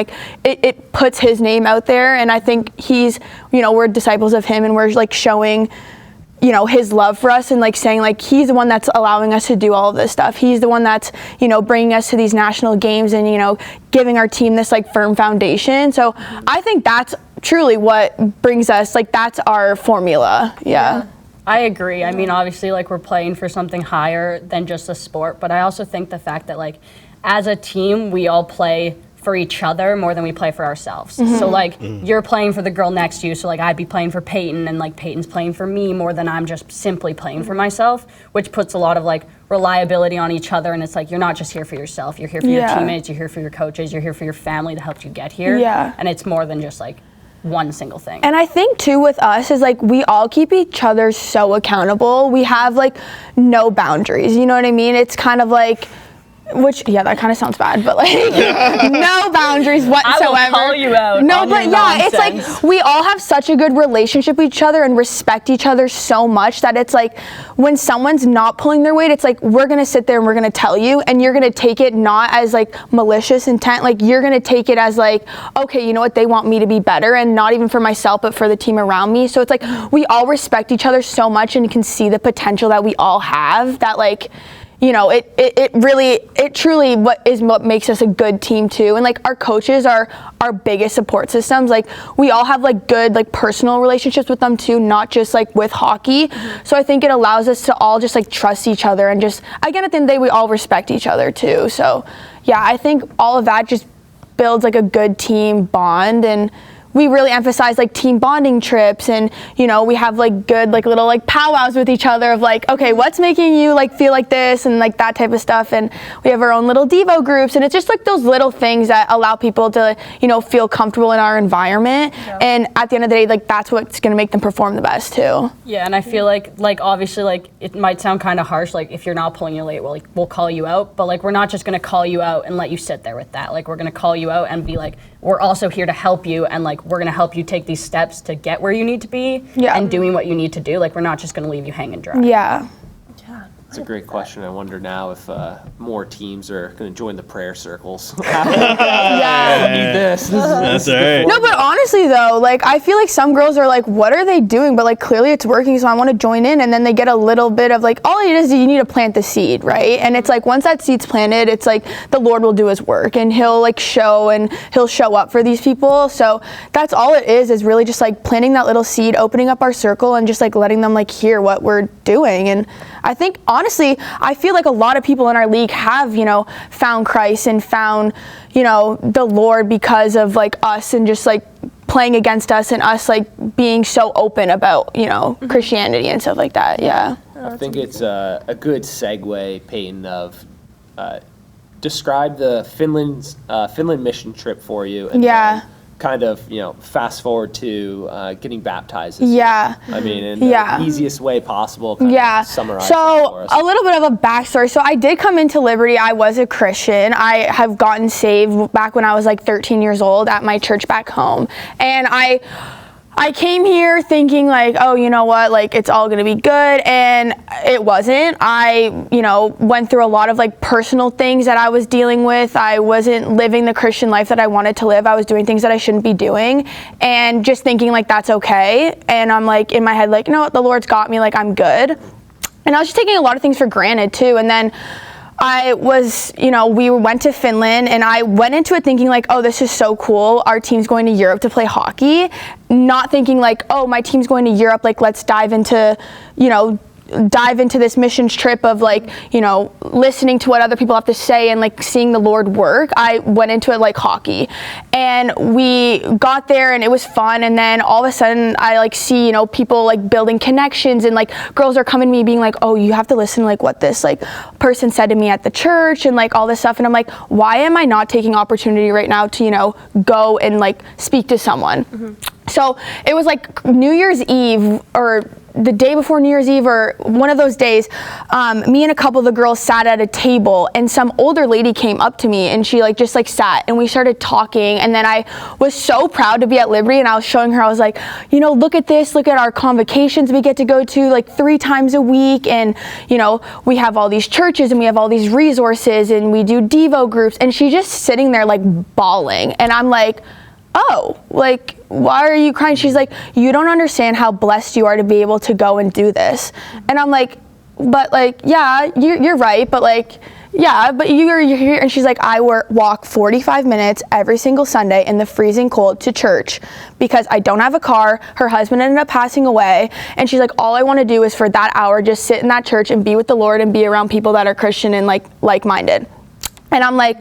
it puts his name out there. And I think he's we're disciples of him, and we're showing you know, his love for us and like saying like he's the one that's allowing us to do all of this stuff. He's the one that's, you know, bringing us to these national games and, you know, giving our team this like firm foundation. So I think that's truly what brings us, like that's our formula. Yeah. I agree. I mean, obviously, like we're playing for something higher than just a sport, but I also think the fact that like as a team, we all play for each other more than we play for ourselves. So like you're playing for the girl next to you, so like I'd be playing for Peyton and like Peyton's playing for me more than I'm just simply playing for myself, which puts a lot of like reliability on each other. And it's like you're not just here for yourself, you're here for your teammates, you're here for your coaches, you're here for your family to help you get here. And it's more than just like one single thing. And I think too with us is like we all keep each other so accountable. We have like no boundaries, you know what I mean? It's kind of like, which, yeah, that kind of sounds bad, but like no boundaries whatsoever. I will call you out. No, but yeah, it's like we all have such a good relationship with each other and respect each other so much that it's like when someone's not pulling their weight, it's like we're gonna sit there and we're gonna tell you, and you're gonna take it not as like malicious intent, like you're gonna take it as like, okay, you know what, they want me to be better, and not even for myself but for the team around me. So it's like we all respect each other so much and can see the potential that we all have, that like, you know, it truly what makes us a good team too. And like our coaches are our biggest support systems. Like we all have like good like personal relationships with them too, not just like with hockey. So I think it allows us to all just like trust each other and just, again, at the end of the day, we all respect each other too. So yeah, I think all of that just builds like a good team bond, and we really emphasize like team bonding trips, and you know, we have like good like little like powwows with each other of like, okay, what's making you like feel like this, and like that type of stuff. And we have our own little Devo groups, and it's just like those little things that allow people to, you know, feel comfortable in our environment. And at the end of the day, like that's what's going to make them perform the best too. Yeah, and I feel like obviously like it might sound kind of harsh, like if you're not pulling your weight, well, like, we'll call you out, but like we're not just going to call you out and let you sit there with that. Like we're going to call you out and be like, we're also here to help you, and like we're going to help you take these steps to get where you need to be and doing what you need to do. Like we're not just going to leave you hanging dry. Yeah. It's a great question. I wonder now if more teams are going to join the prayer circles. Need this. That's all right. No, but honestly though, like I feel like some girls are like, what are they doing? But like clearly it's working, so I want to join in. And then they get a little bit of like, all it is you need to plant the seed, right? And it's like once that seed's planted, it's like the Lord will do his work, and he'll like show up for these people. So that's all it is really just like planting that little seed, opening up our circle, and just like letting them like hear what we're doing. And I think honestly, I feel like a lot of people in our league have, you know, found Christ and found, you know, the Lord because of like us and just like playing against us and us like being so open about, you know, Christianity and stuff like that. Yeah. I think it's a good segue, Peyton, of describe the Finland mission trip for you. And then kind of, you know, fast forward to getting baptized this year. I mean, in the easiest way possible. Kind of summarize so for us. A little bit of a backstory. So I did come into Liberty. I was a Christian. I have gotten saved back when I was like 13 years old at my church back home. And I came here thinking like, oh, you know what, like it's all gonna be good, and it wasn't. I, you know, went through a lot of like personal things that I was dealing with. I wasn't living the Christian life that I wanted to live. I was doing things that I shouldn't be doing, and just thinking like that's okay. And I'm like in my head like, no, the Lord's got me, like I'm good. And I was just taking a lot of things for granted too. And then I was, you know, we went to Finland, and I went into it thinking like, oh, this is so cool. Our team's going to Europe to play hockey. Not thinking like, oh, my team's going to Europe, like let's dive into this missions trip of like, you know, listening to what other people have to say and like seeing the Lord work. I went into it like hockey, and we got there and it was fun. And then all of a sudden I like see, you know, people like building connections, and like girls are coming to me being like, oh, you have to listen to like what this like person said to me at the church and like all this stuff. And I'm like, why am I not taking opportunity right now to, you know, go and like speak to someone? So it was like New Year's Eve or the day before New Year's Eve or one of those days, me and a couple of the girls sat at a table, and some older lady came up to me, and she like just like sat, and we started talking. And then I was so proud to be at Liberty, and I was showing her, I was like, you know, look at this, look at our convocations we get to go to like 3 times a week, and you know, we have all these churches and we have all these resources, and we do Devo groups. And she's just sitting there like bawling, and I'm like, oh, like why are you crying? She's like, you don't understand how blessed you are to be able to go and do this. And I'm like, but like, yeah, you're right, but like, yeah, but you're here. And she's like, I walk 45 minutes every single Sunday in the freezing cold to church because I don't have a car. Her husband ended up passing away. And she's like, all I want to do is for that hour, just sit in that church and be with the Lord and be around people that are Christian and like-minded. And I'm like,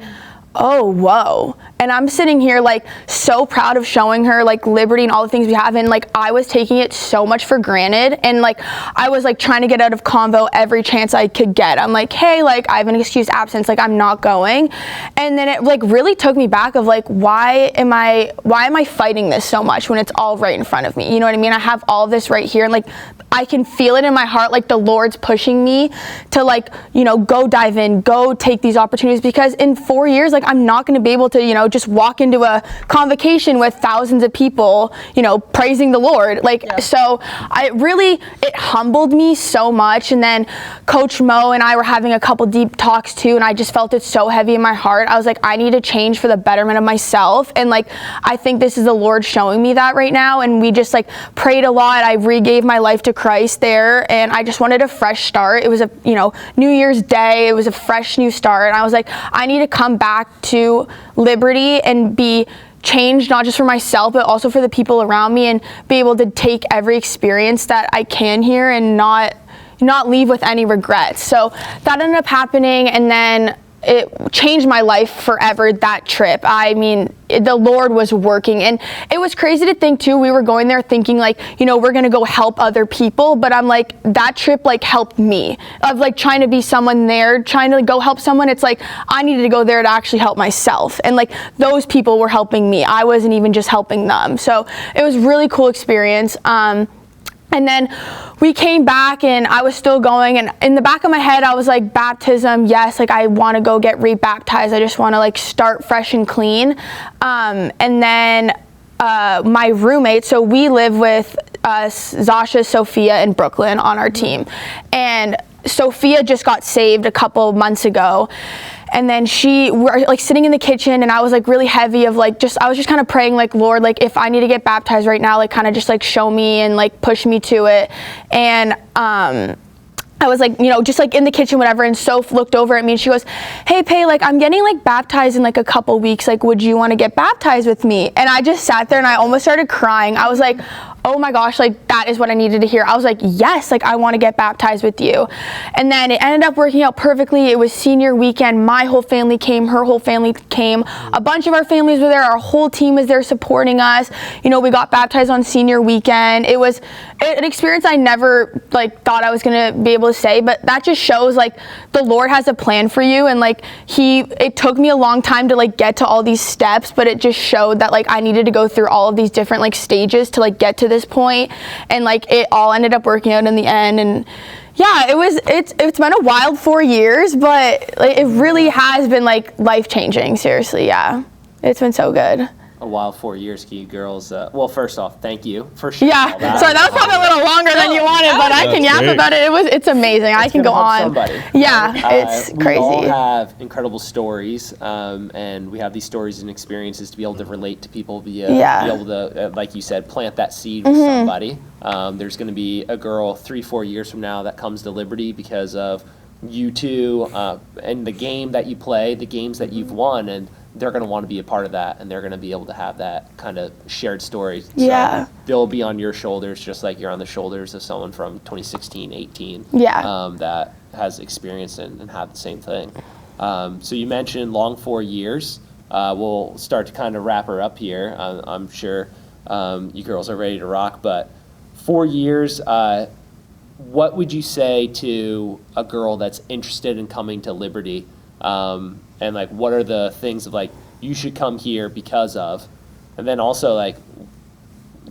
oh, whoa. And I'm sitting here like so proud of showing her like Liberty and all the things we have. And like I was taking it so much for granted. And like I was like trying to get out of convo every chance I could get. I'm like, hey, like I have an excused absence, like I'm not going. And then it like really took me back of like, why am I fighting this so much when it's all right in front of me? You know what I mean? I have all this right here and like I can feel it in my heart, like the Lord's pushing me to like, you know, go dive in, go take these opportunities, because in 4 years, like I'm not going to be able to, you know, just walk into a convocation with thousands of people, you know, praising the Lord. Like, so it humbled me so much. And then Coach Mo and I were having a couple deep talks too. And I just felt it so heavy in my heart. I was like, I need to change for the betterment of myself. And like, I think this is the Lord showing me that right now. And we just like prayed a lot. I regave my life to Christ there. And I just wanted a fresh start. It was a, you know, New Year's Day. It was a fresh new start. And I was like, I need to come back to Liberty and be changed, not just for myself, but also for the people around me, and be able to take every experience that I can here and not leave with any regrets. So that ended up happening, and then it changed my life forever, that trip. I mean, the Lord was working, and it was crazy to think too, we were going there thinking like, you know, we're gonna go help other people, but I'm like, that trip like helped me, of like trying to be someone there, trying to go help someone. It's like, I needed to go there to actually help myself, and like those people were helping me. I wasn't even just helping them. So it was really cool experience. And then we came back and I was still going, and in the back of my head I was like, baptism, yes, like I want to go get rebaptized. I just want to like start fresh and clean. And then my roommate, so we live with Zasha, Sophia, and Brooklyn on our team. And Sophia just got saved a couple months ago. And then we're like sitting in the kitchen, and I was like really heavy of like I was just kind of praying like, Lord, like if I need to get baptized right now, like kind of just like show me and like push me to it. And I was like, you know, just like in the kitchen, whatever. And Soph looked over at me and she goes, hey, Pay, like I'm getting like baptized in like a couple weeks. Like, would you want to get baptized with me? And I just sat there and I almost started crying. I was like, oh my gosh, like that is what I needed to hear. I was like, yes, like I want to get baptized with you. And then it ended up working out perfectly. It was senior weekend. My whole family came, her whole family came. A bunch of our families were there. Our whole team was there supporting us. You know, we got baptized on senior weekend. It was an experience I never like thought I was going to be able to say, but that just shows like the Lord has a plan for you. And like it took me a long time to like get to all these steps, but it just showed that like I needed to go through all of these different like stages to like get to this point, and like it all ended up working out in the end. And yeah, it's been a wild 4 years, but like, it really has been like life-changing, seriously. Yeah, it's been so good. A wild 4 years, you girls. Well, first off, thank you for sharing all that. Sorry, that was probably a little longer than you wanted, but I can yap about it. It's amazing. I can go on. Somebody, yeah, right? it's crazy. We all have incredible stories, and we have these stories and experiences to be able to relate to people, be able to, like you said, plant that seed with somebody. There's going to be a girl 3-4 years from now that comes to Liberty because of you two and the game that you play, the games that you've won, and they're going to want to be a part of that, and they're going to be able to have that kind of shared story. So they'll be on your shoulders just like you're on the shoulders of someone from 2016, 18 that has experienced and had the same thing. So you mentioned long 4 years. We'll start to kind of wrap her up here. I'm sure you girls are ready to rock, but 4 years, what would you say to a girl that's interested in coming to Liberty? And like, what are the things of like, you should come here because of, and then also like,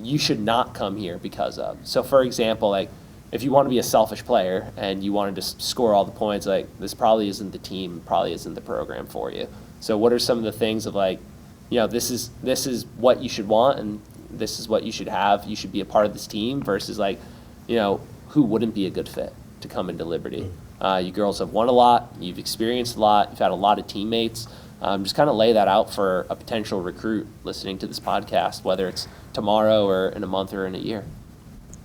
you should not come here because of. So for example, like if you want to be a selfish player and you wanted to score all the points, like this probably isn't the team, probably isn't the program for you. So what are some of the things of like, you know, this is what you should want and this is what you should have. You should be a part of this team versus like, you know, who wouldn't be a good fit to come into Liberty. You girls have won a lot, you've experienced a lot, you've had a lot of teammates. just kind of lay that out for a potential recruit listening to this podcast, whether it's tomorrow or in a month or in a year.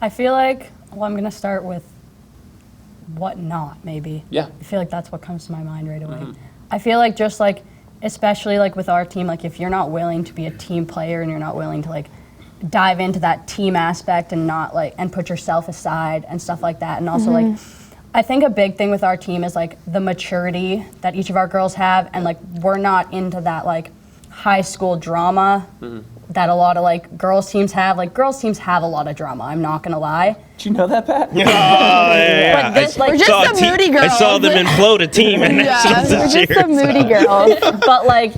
I feel like, well, I'm going to start with what not, maybe. Yeah. I feel like that's what comes to my mind right away. I feel like just like, especially like with our team, like if you're not willing to be a team player and you're not willing to like dive into that team aspect and not like, and put yourself aside and stuff like that. And also like, I think a big thing with our team is like the maturity that each of our girls have, and like we're not into that like high school drama that a lot of like girls teams have. Like girls teams have a lot of drama, I'm not gonna lie. Did you know that, Pat? Oh, yeah. But this, like, We're just some moody girls. I saw them implode a team in nationals We're this just year. some moody girls. but like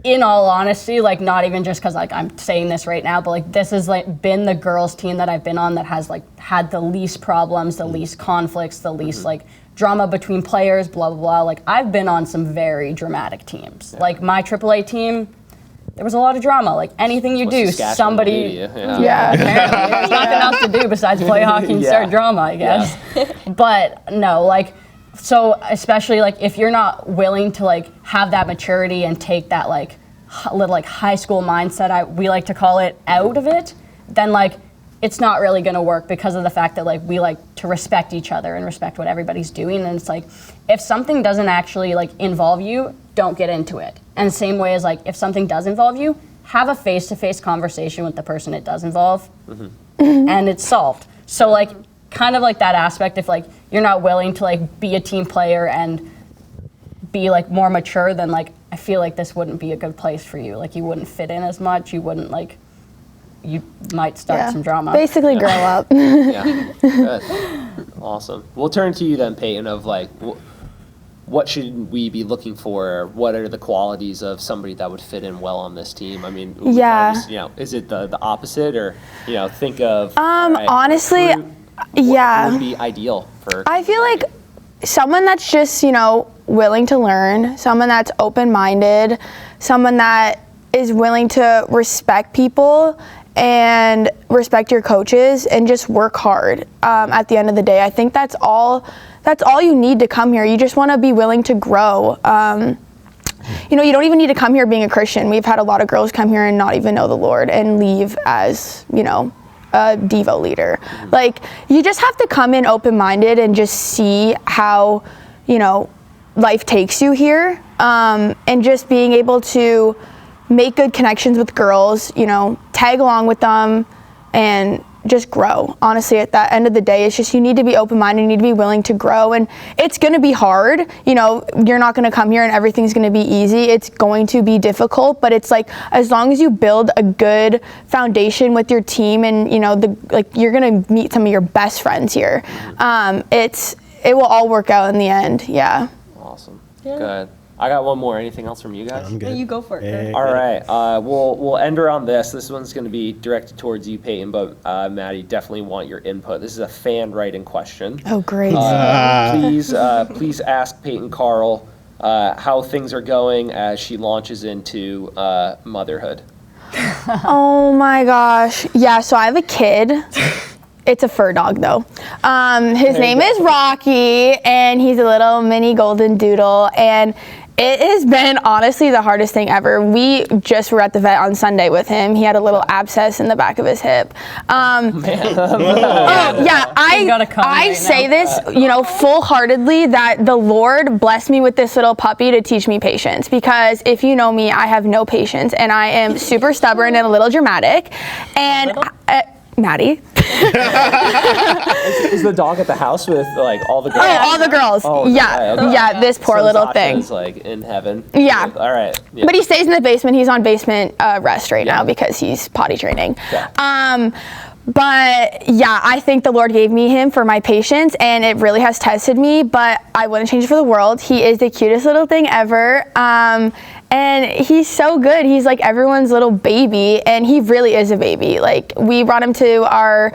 in all honesty, like not even just because like I'm saying this right now, but like this has like been the girls team that I've been on that has like had the least problems, the least conflicts, the least like drama between players, blah blah blah. Like I've been on some very dramatic teams. Like my AAA team, there was a lot of drama. Like anything you do, somebody apparently there's nothing else to do besides play hockey and start drama, I guess. But no, like so especially like if you're not willing to like have that maturity and take that like little like high school mindset, we like to call it, out of it, then like it's not really going to work because of the fact that like we like to respect each other and respect what everybody's doing. And it's like if something doesn't actually like involve you, don't get into it. And same way as like if something does involve you, have a face-to-face conversation with the person it does involve, and it's solved. So like kind of like that aspect, if like you're not willing to like be a team player and be like more mature, then like I feel like this wouldn't be a good place for you. Like you wouldn't fit in as much. You wouldn't like, you might start some drama. Basically grow up. Yeah, good. Awesome. We'll turn to you then, Peyton, of like, what should we be looking for? What are the qualities of somebody that would fit in well on this team? I mean, is it the opposite, or, think of, honestly, what would be ideal for? I feel like someone that's just, willing to learn, someone that's open-minded, someone that is willing to respect people and respect your coaches and just work hard at the end of the day. I think that's all you need to come here. You just want to be willing to grow. You don't even need to come here being a Christian. We've had a lot of girls come here and not even know the Lord and leave as, a Devo leader. Like, you just have to come in open-minded and just see how, life takes you here, and just being able to make good connections with girls, tag along with them and just grow. Honestly, at the end of the day, it's just you need to be open-minded, you need to be willing to grow, and it's going to be hard. You're not going to come here and everything's going to be easy. It's going to be difficult, but it's like as long as you build a good foundation with your team and you're going to meet some of your best friends here. It will all work out in the end. Yeah. Awesome. Yeah. Good. I got one more. Anything else from you guys? I'm good. Yeah, you go for it. Yeah, all right. We'll end her on this. This one's going to be directed towards you, Peyton, but Maddie, definitely want your input. This is a fan writing question. Oh, great. Please ask Peyton Carle how things are going as she launches into motherhood. Oh my gosh. Yeah, so I have a kid. It's a fur dog, though. His name is Rocky, and he's a little mini golden doodle, and it has been honestly the hardest thing ever. We just were at the vet on Sunday with him. He had a little abscess in the back of his hip. I say this, full-heartedly, that the Lord blessed me with this little puppy to teach me patience, because if you know me, I have no patience, and I am super stubborn and a little dramatic. And Natty. Is the dog at the house with like all the girls? Oh, all the girls. Oh, yeah. Okay. Yeah, this poor little thing. Is like in heaven. Yeah. All right. Yeah. But he stays in the basement. He's on basement rest right now because he's potty training. Yeah. But yeah, I think the Lord gave me him for my patience, and it really has tested me, but I wouldn't change it for the world. He is the cutest little thing ever. And he's so good. He's like everyone's little baby, and he really is a baby. Like, we brought him to our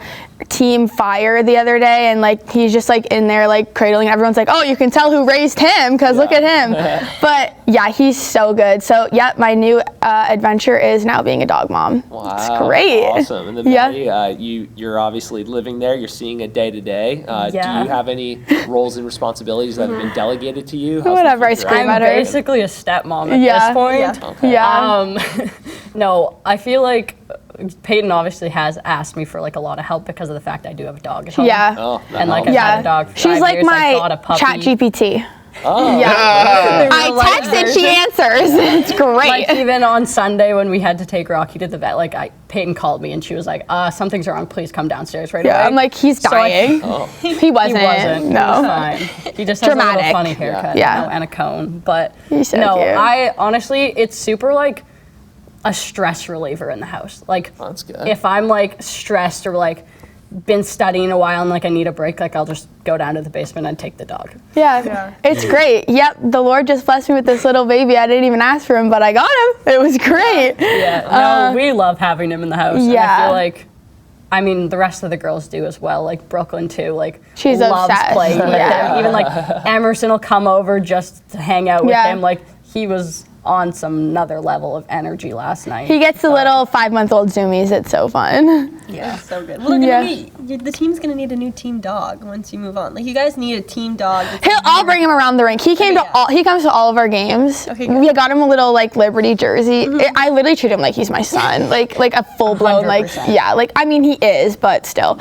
team fire the other day, and like he's just like in there like cradling. Everyone's like, oh, you can tell who raised him because look at him. But yeah, he's so good. So my new adventure is now being a dog mom. Wow, it's great. Awesome. And then Natty, you're obviously living there. You're seeing it day to day. Do you have any roles and responsibilities that have been delegated to you? Whatever, I scream at her. I'm basically a stepmom at this point. No, I feel like Peyton obviously has asked me for like a lot of help because of the fact I do have a dog at home. And like I've had a dog for 5 She's like years. my chat GPT. Oh. I text and she answers. It's great. Like even on Sunday when we had to take Rocky to the vet, like Peyton called me and she was like, something's wrong, please come downstairs right away. I'm like, he's dying. He wasn't. No. He was fine. He just has a little funny haircut and a cone. But he's so cute. I honestly, it's super like a stress reliever in the house. Like that's good. If I'm like stressed or like been studying a while and like I need a break, like I'll just go down to the basement and take the dog. It's great. Yep, the Lord just blessed me with this little baby. I didn't even ask for him, but I got him. It was great. We love having him in the house. And I feel like, I mean, the rest of the girls do as well. Like Brooklyn too. Like she's loves obsessed. Playing with him. Even like Emerson will come over just to hang out with him. Like he was on some another level of energy last night. He gets the little 5-month-old zoomies. It's so fun. Yeah, so good. Well, the team's gonna need a new team dog once you move on. Like you guys need a team dog. I'll bring him around the rink. He came he comes to all of our games. Okay, we got him a little like Liberty jersey. I literally treat him like he's my son, like a full blown 100%. I mean he is, but still,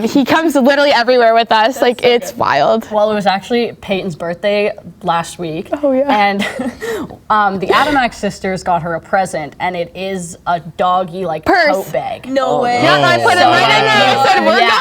he comes literally everywhere with us. That's like so it's good. wild. Well, it was actually Peyton's birthday last week. Oh yeah. And the Adamax sisters got her a present, and it is a doggy like purse. tote bag. No way. Yeah, I put him right in there. I said we're going.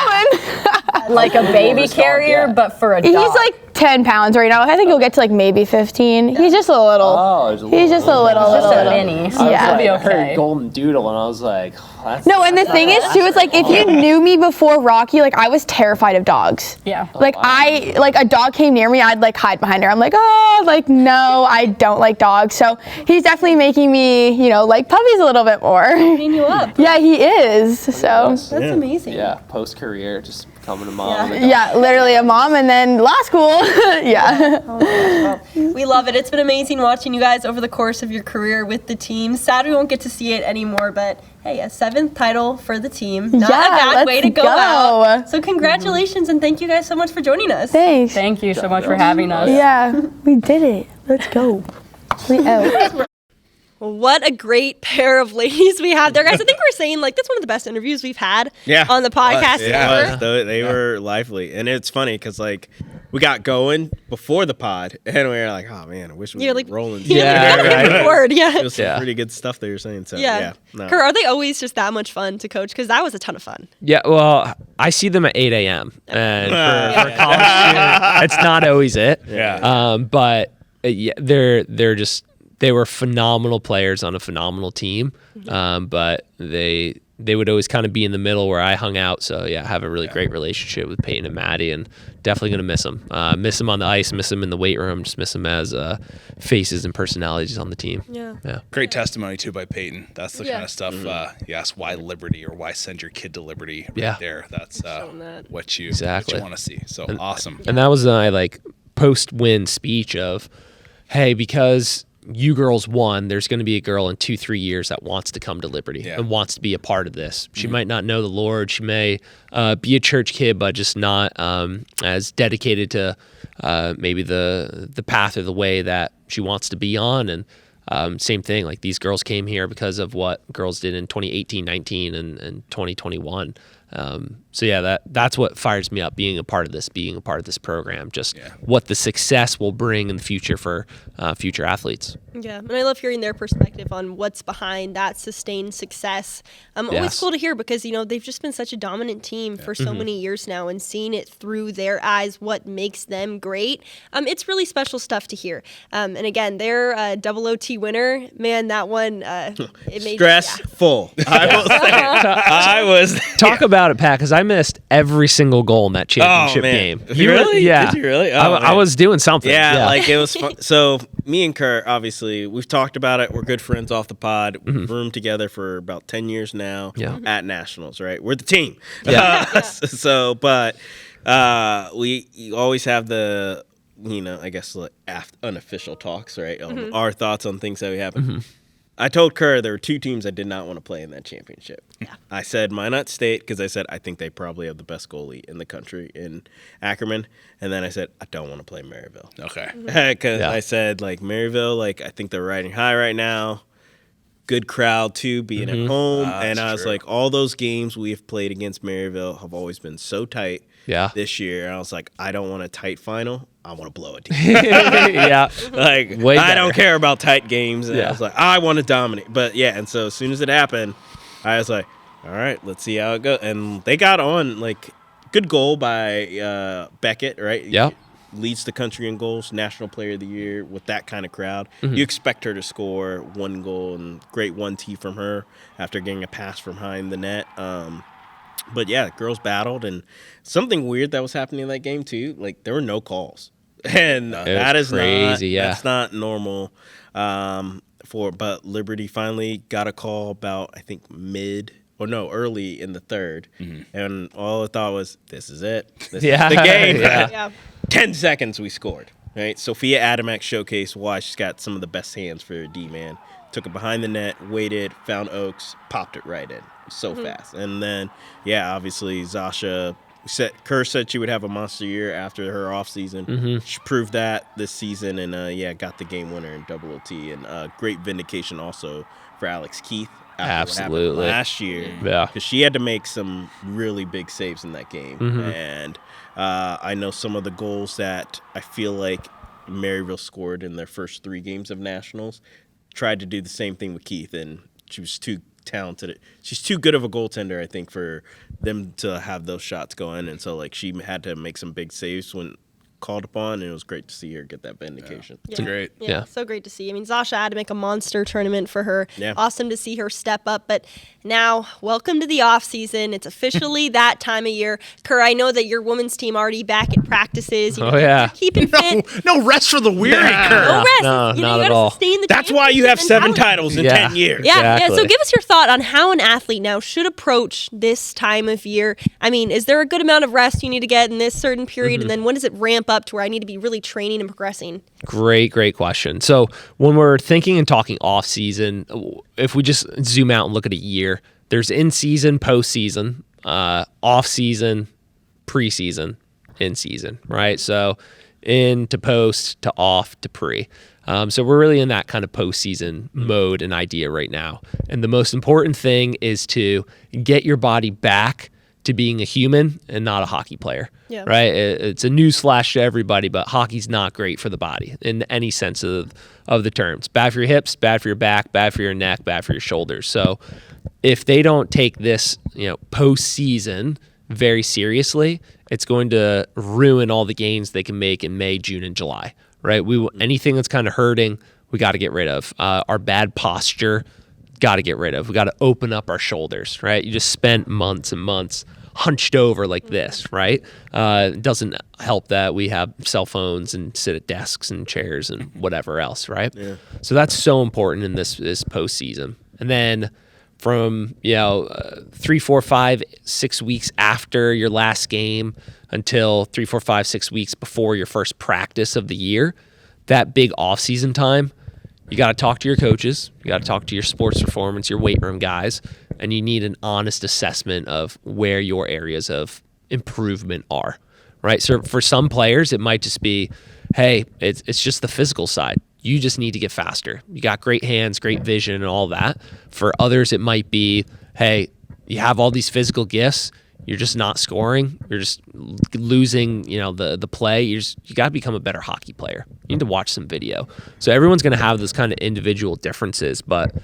Like a baby carrier, but for a dog. He's like 10 pounds right now. I think he'll get to like maybe 15. He's just a little. He's just a little. Just a mini. So it'll be I heard okay. Golden Doodle, and I was like, that's No, and the thing is too, it's like if you knew me before Rocky, like I was terrified of dogs. Yeah. Like a dog came near me, I'd like hide behind her. I'm like, oh, like no, I don't like dogs. So he's definitely making me, like puppies a little bit more. Clean you up. Yeah, he is. So That's amazing. Yeah, post career, just becoming a mom. yeah, literally a mom, and then law school. Yeah. Oh my gosh, well, we love it. It's been amazing watching you guys over the course of your career with the team. Sad we won't get to see it anymore, but hey, a 7th title for the team. Not a bad way to go out. So congratulations, and thank you guys so much for joining us. Thanks. Thank you so much for having us. Yeah, we did it. Let's go. We out. What a great pair of ladies we have there, guys. I think we're saying like that's one of the best interviews we've had on the podcast ever. They were lively, and it's funny because like we got going before the pod, and we were like, oh man, I wish we were rolling. Record. It was some pretty good stuff they were saying. So Carle, are they always just that much fun to coach? Because that was a ton of fun. Yeah, well, I see them at 8 a.m. and for college, it's not always it. Yeah. But they were phenomenal players on a phenomenal team. But they would always kind of be in the middle where I hung out. So I have a really great relationship with Peyton and Maddy, and definitely going to miss them. Miss them on the ice, miss them in the weight room, just miss them as faces and personalities on the team. Yeah. Great testimony too by Peyton. That's the kind of stuff. You ask why Liberty or why send your kid to Liberty right there. That's what you want to see. So awesome. And that was my post-win speech of, hey, because you girls won, there's going to be a girl in 2-3 years that wants to come to Liberty and wants to be a part of this. She might not know the Lord. She may be a church kid, but just not as dedicated to maybe the path or the way that she wants to be on. And same thing, like these girls came here because of what girls did in 2018, 19, and 2021. That's what fires me up, being a part of this program, just what the success will bring in the future for future athletes. Yeah, and I love hearing their perspective on what's behind that sustained success. Always cool to hear because, they've just been such a dominant team for so many years now, and seeing it through their eyes, what makes them great. It's really special stuff to hear. And again, they're a double OT winner. Man, that one, it made stressful. I will say. Talk about it, Pat, because I missed every single goal in that championship game. Really? Yeah. Did you really? I was doing something. Yeah, like it was fun. So me and Kurt, obviously, we've talked about it. We're good friends off the pod. We've roomed together for about 10 years now at Nationals, right? We're the team. Yeah. But we always have the, I guess like unofficial talks, right? On our thoughts on things that we happen. I told Kerr there were two teams I did not want to play in that championship. Yeah. I said Minot State because I said I think they probably have the best goalie in the country in Ackerman. And then I said I don't want to play Maryville. Okay. Because I said, like, Maryville, like, I think they're riding high right now. Good crowd, too, being at home. And I was like, all those games we have played against Maryville have always been so tight this year. And I was like, I don't want a tight final. I want to blow a team. Like, I don't care about tight games. And I was like, I want to dominate. But, and so as soon as it happened, I was like, all right, let's see how it goes. And they got on, like, good goal by Beckett, right? Yeah. Leads the country in goals, National Player of the Year with that kind of crowd. You expect her to score one goal, and great 1-T from her after getting a pass from behind the net. But, girls battled. And something weird that was happening in that game, too, like, there were no calls. And that is crazy. That's not normal. But Liberty finally got a call about, I think, early in the third. And all I thought was, this is it. This is the game. 10 seconds we scored. Right? Sophia Adamek showcased why she's got some of the best hands for a D-man. Took it behind the net, waited, found Oaks, popped it right in. So fast. And then, obviously, Zasha Kerr said she would have a monster year after her offseason. She proved that this season and, got the game winner in double OT. And great vindication also for Alex Keith. Absolutely. Last year. Yeah. Because she had to make some really big saves in that game. And I know some of the goals that I feel like Maryville scored in their first 3 games of Nationals. Tried to do the same thing with Keith, and she was too talented. She's too good of a goaltender, I think, for them to have those shots going. And so, like, she had to make some big saves when called upon, and it was great to see her get that vindication. It's great. Yeah, so great to see. I mean, Zasha had to make a monster tournament for her. Awesome to see her step up. But now, welcome to the off season. It's officially that time of year. Kerr, I know that your women's team already back at practices. You're keeping fit. No rest for the weary, Kerr. No rest. No, not at all. That's why you have 7 titles in 10 years. Yeah. So give us your thought on how an athlete now should approach this time of year. I mean, is there a good amount of rest you need to get in this certain period? And then when does it ramp up to where I need to be really training and progressing? Great question. So when we're thinking and talking off season, if we just zoom out and look at a year, there's in season, post season, off season, preseason, in season, right? So in to post to off to pre. So we're really in that kind of postseason mode and idea right now. And the most important thing is to get your body back to being a human and not a hockey player, right? It's a newsflash to everybody, but hockey's not great for the body in any sense of the terms. Bad for your hips, bad for your back, bad for your neck, bad for your shoulders. So if they don't take this, postseason very seriously, it's going to ruin all the gains they can make in May, June, and July, right? Anything that's kind of hurting, we got to get rid of. Our bad posture, got to get rid of. We got to open up our shoulders, right? You just spent months and months hunched over like this, right? It doesn't help that we have cell phones and sit at desks and chairs and whatever else, right? Yeah. So that's so important in this postseason. And then from 3, 4, 5, 6 weeks after your last game until 3, 4, 5, 6 weeks before your first practice of the year, that big off-season time, you got to talk to your coaches, you got to talk to your sports performance, your weight room guys, and you need an honest assessment of where your areas of improvement are, right? So for some players, it might just be, hey, it's just the physical side. You just need to get faster. You got great hands, great vision, and all that. For others, it might be, hey, you have all these physical gifts, you're just not scoring. You're just losing, the play. You got to become a better hockey player. You need to watch some video. So everyone's going to have those kind of individual differences. But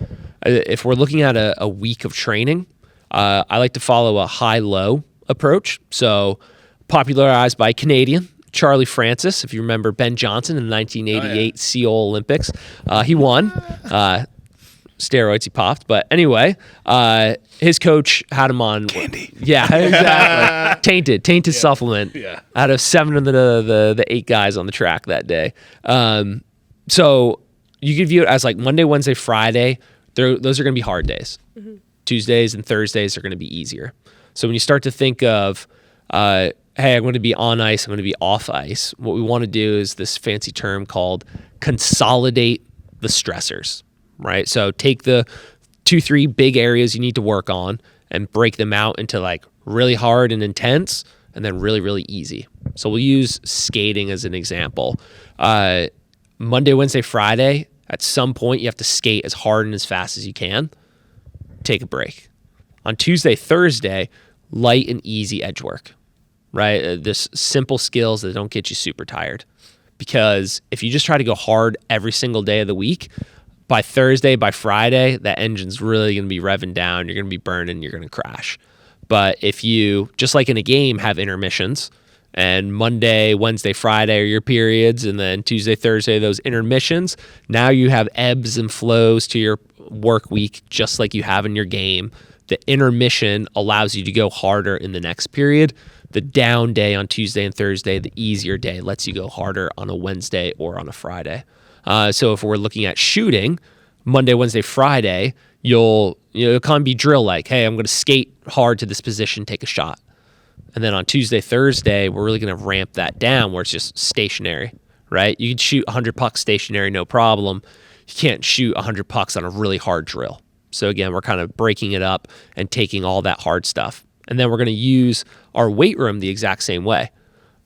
if we're looking at a week of training, I like to follow a high-low approach. So popularized by Canadian Charlie Francis. If you remember Ben Johnson in the 1988 Seoul Olympics, he won. steroids he popped. But anyway, his coach had him on candy. Yeah, exactly. tainted supplement. Yeah. Out of 7 of the 8 guys on the track that day. So you could view it as like Monday, Wednesday, Friday. Those are going to be hard days. Mm-hmm. Tuesdays and Thursdays are going to be easier. So when you start to think of, hey, I'm going to be on ice, I'm going to be off ice, what we want to do is this fancy term called consolidate the stressors, right? So take the 2-3 big areas you need to work on and break them out into like really hard and intense and then really, really easy. So we'll use skating as an example. Monday, Wednesday, Friday, at some point you have to skate as hard and as fast as you can. Take a break. On Tuesday, Thursday, light and easy edge work, right? This simple skills that don't get you super tired. Because if you just try to go hard every single day of the week, by Thursday, by Friday, that engine's really going to be revving down. You're going to be burning. You're going to crash. But if you, just like in a game, have intermissions, and Monday, Wednesday, Friday are your periods, and then Tuesday, Thursday, those intermissions, now you have ebbs and flows to your work week just like you have in your game. The intermission allows you to go harder in the next period. The down day on Tuesday and Thursday, the easier day, lets you go harder on a Wednesday or on a Friday. So if we're looking at shooting, Monday, Wednesday, Friday, you'll kind of be drill like, hey, I'm going to skate hard to this position, take a shot. And then on Tuesday, Thursday, we're really going to ramp that down where it's just stationary, right? You can shoot 100 pucks stationary, no problem. You can't shoot 100 pucks on a really hard drill. So again, we're kind of breaking it up and taking all that hard stuff. And then we're going to use our weight room the exact same way.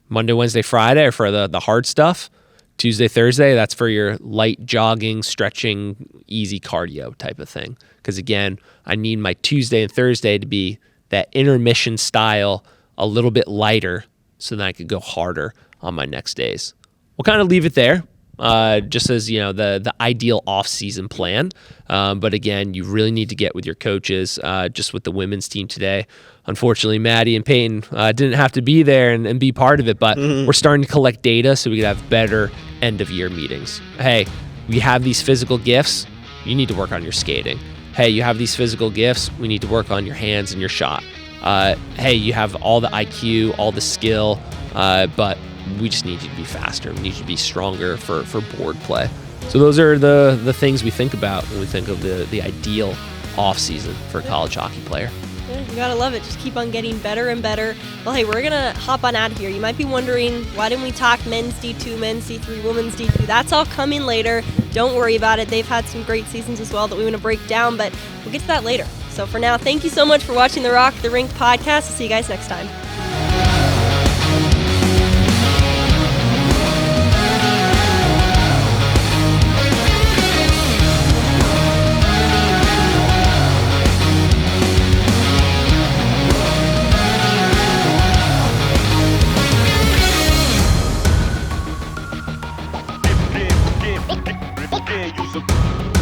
Monday, Wednesday, Friday are for the hard stuff. Tuesday, Thursday, that's for your light jogging, stretching, easy cardio type of thing. Because again, I need my Tuesday and Thursday to be that intermission style, a little bit lighter, so that I could go harder on my next days. We'll kind of leave it there. Just as the ideal off-season plan, but again, you really need to get with your coaches. Just with the women's team today, unfortunately, Natty and Peyton didn't have to be there and be part of it. But we're starting to collect data so we can have better end-of-year meetings. Hey, we have these physical gifts. You need to work on your skating. Hey, you have these physical gifts. We need to work on your hands and your shot. Hey, you have all the IQ, all the skill, but we just need you to be faster. We need you to be stronger for board play. So those are the things we think about when we think of the ideal off season for a college hockey player. Yeah, you gotta love it. Just keep on getting better and better. Well, hey, we're gonna hop on out of here. You might be wondering, why didn't we talk men's D2, men's D3, women's D2? That's all coming later. Don't worry about it. They've had some great seasons as well that we want to break down, but we'll get to that later. So for now, thank you so much for watching the Rock the Rink podcast. I'll see you guys next time. Use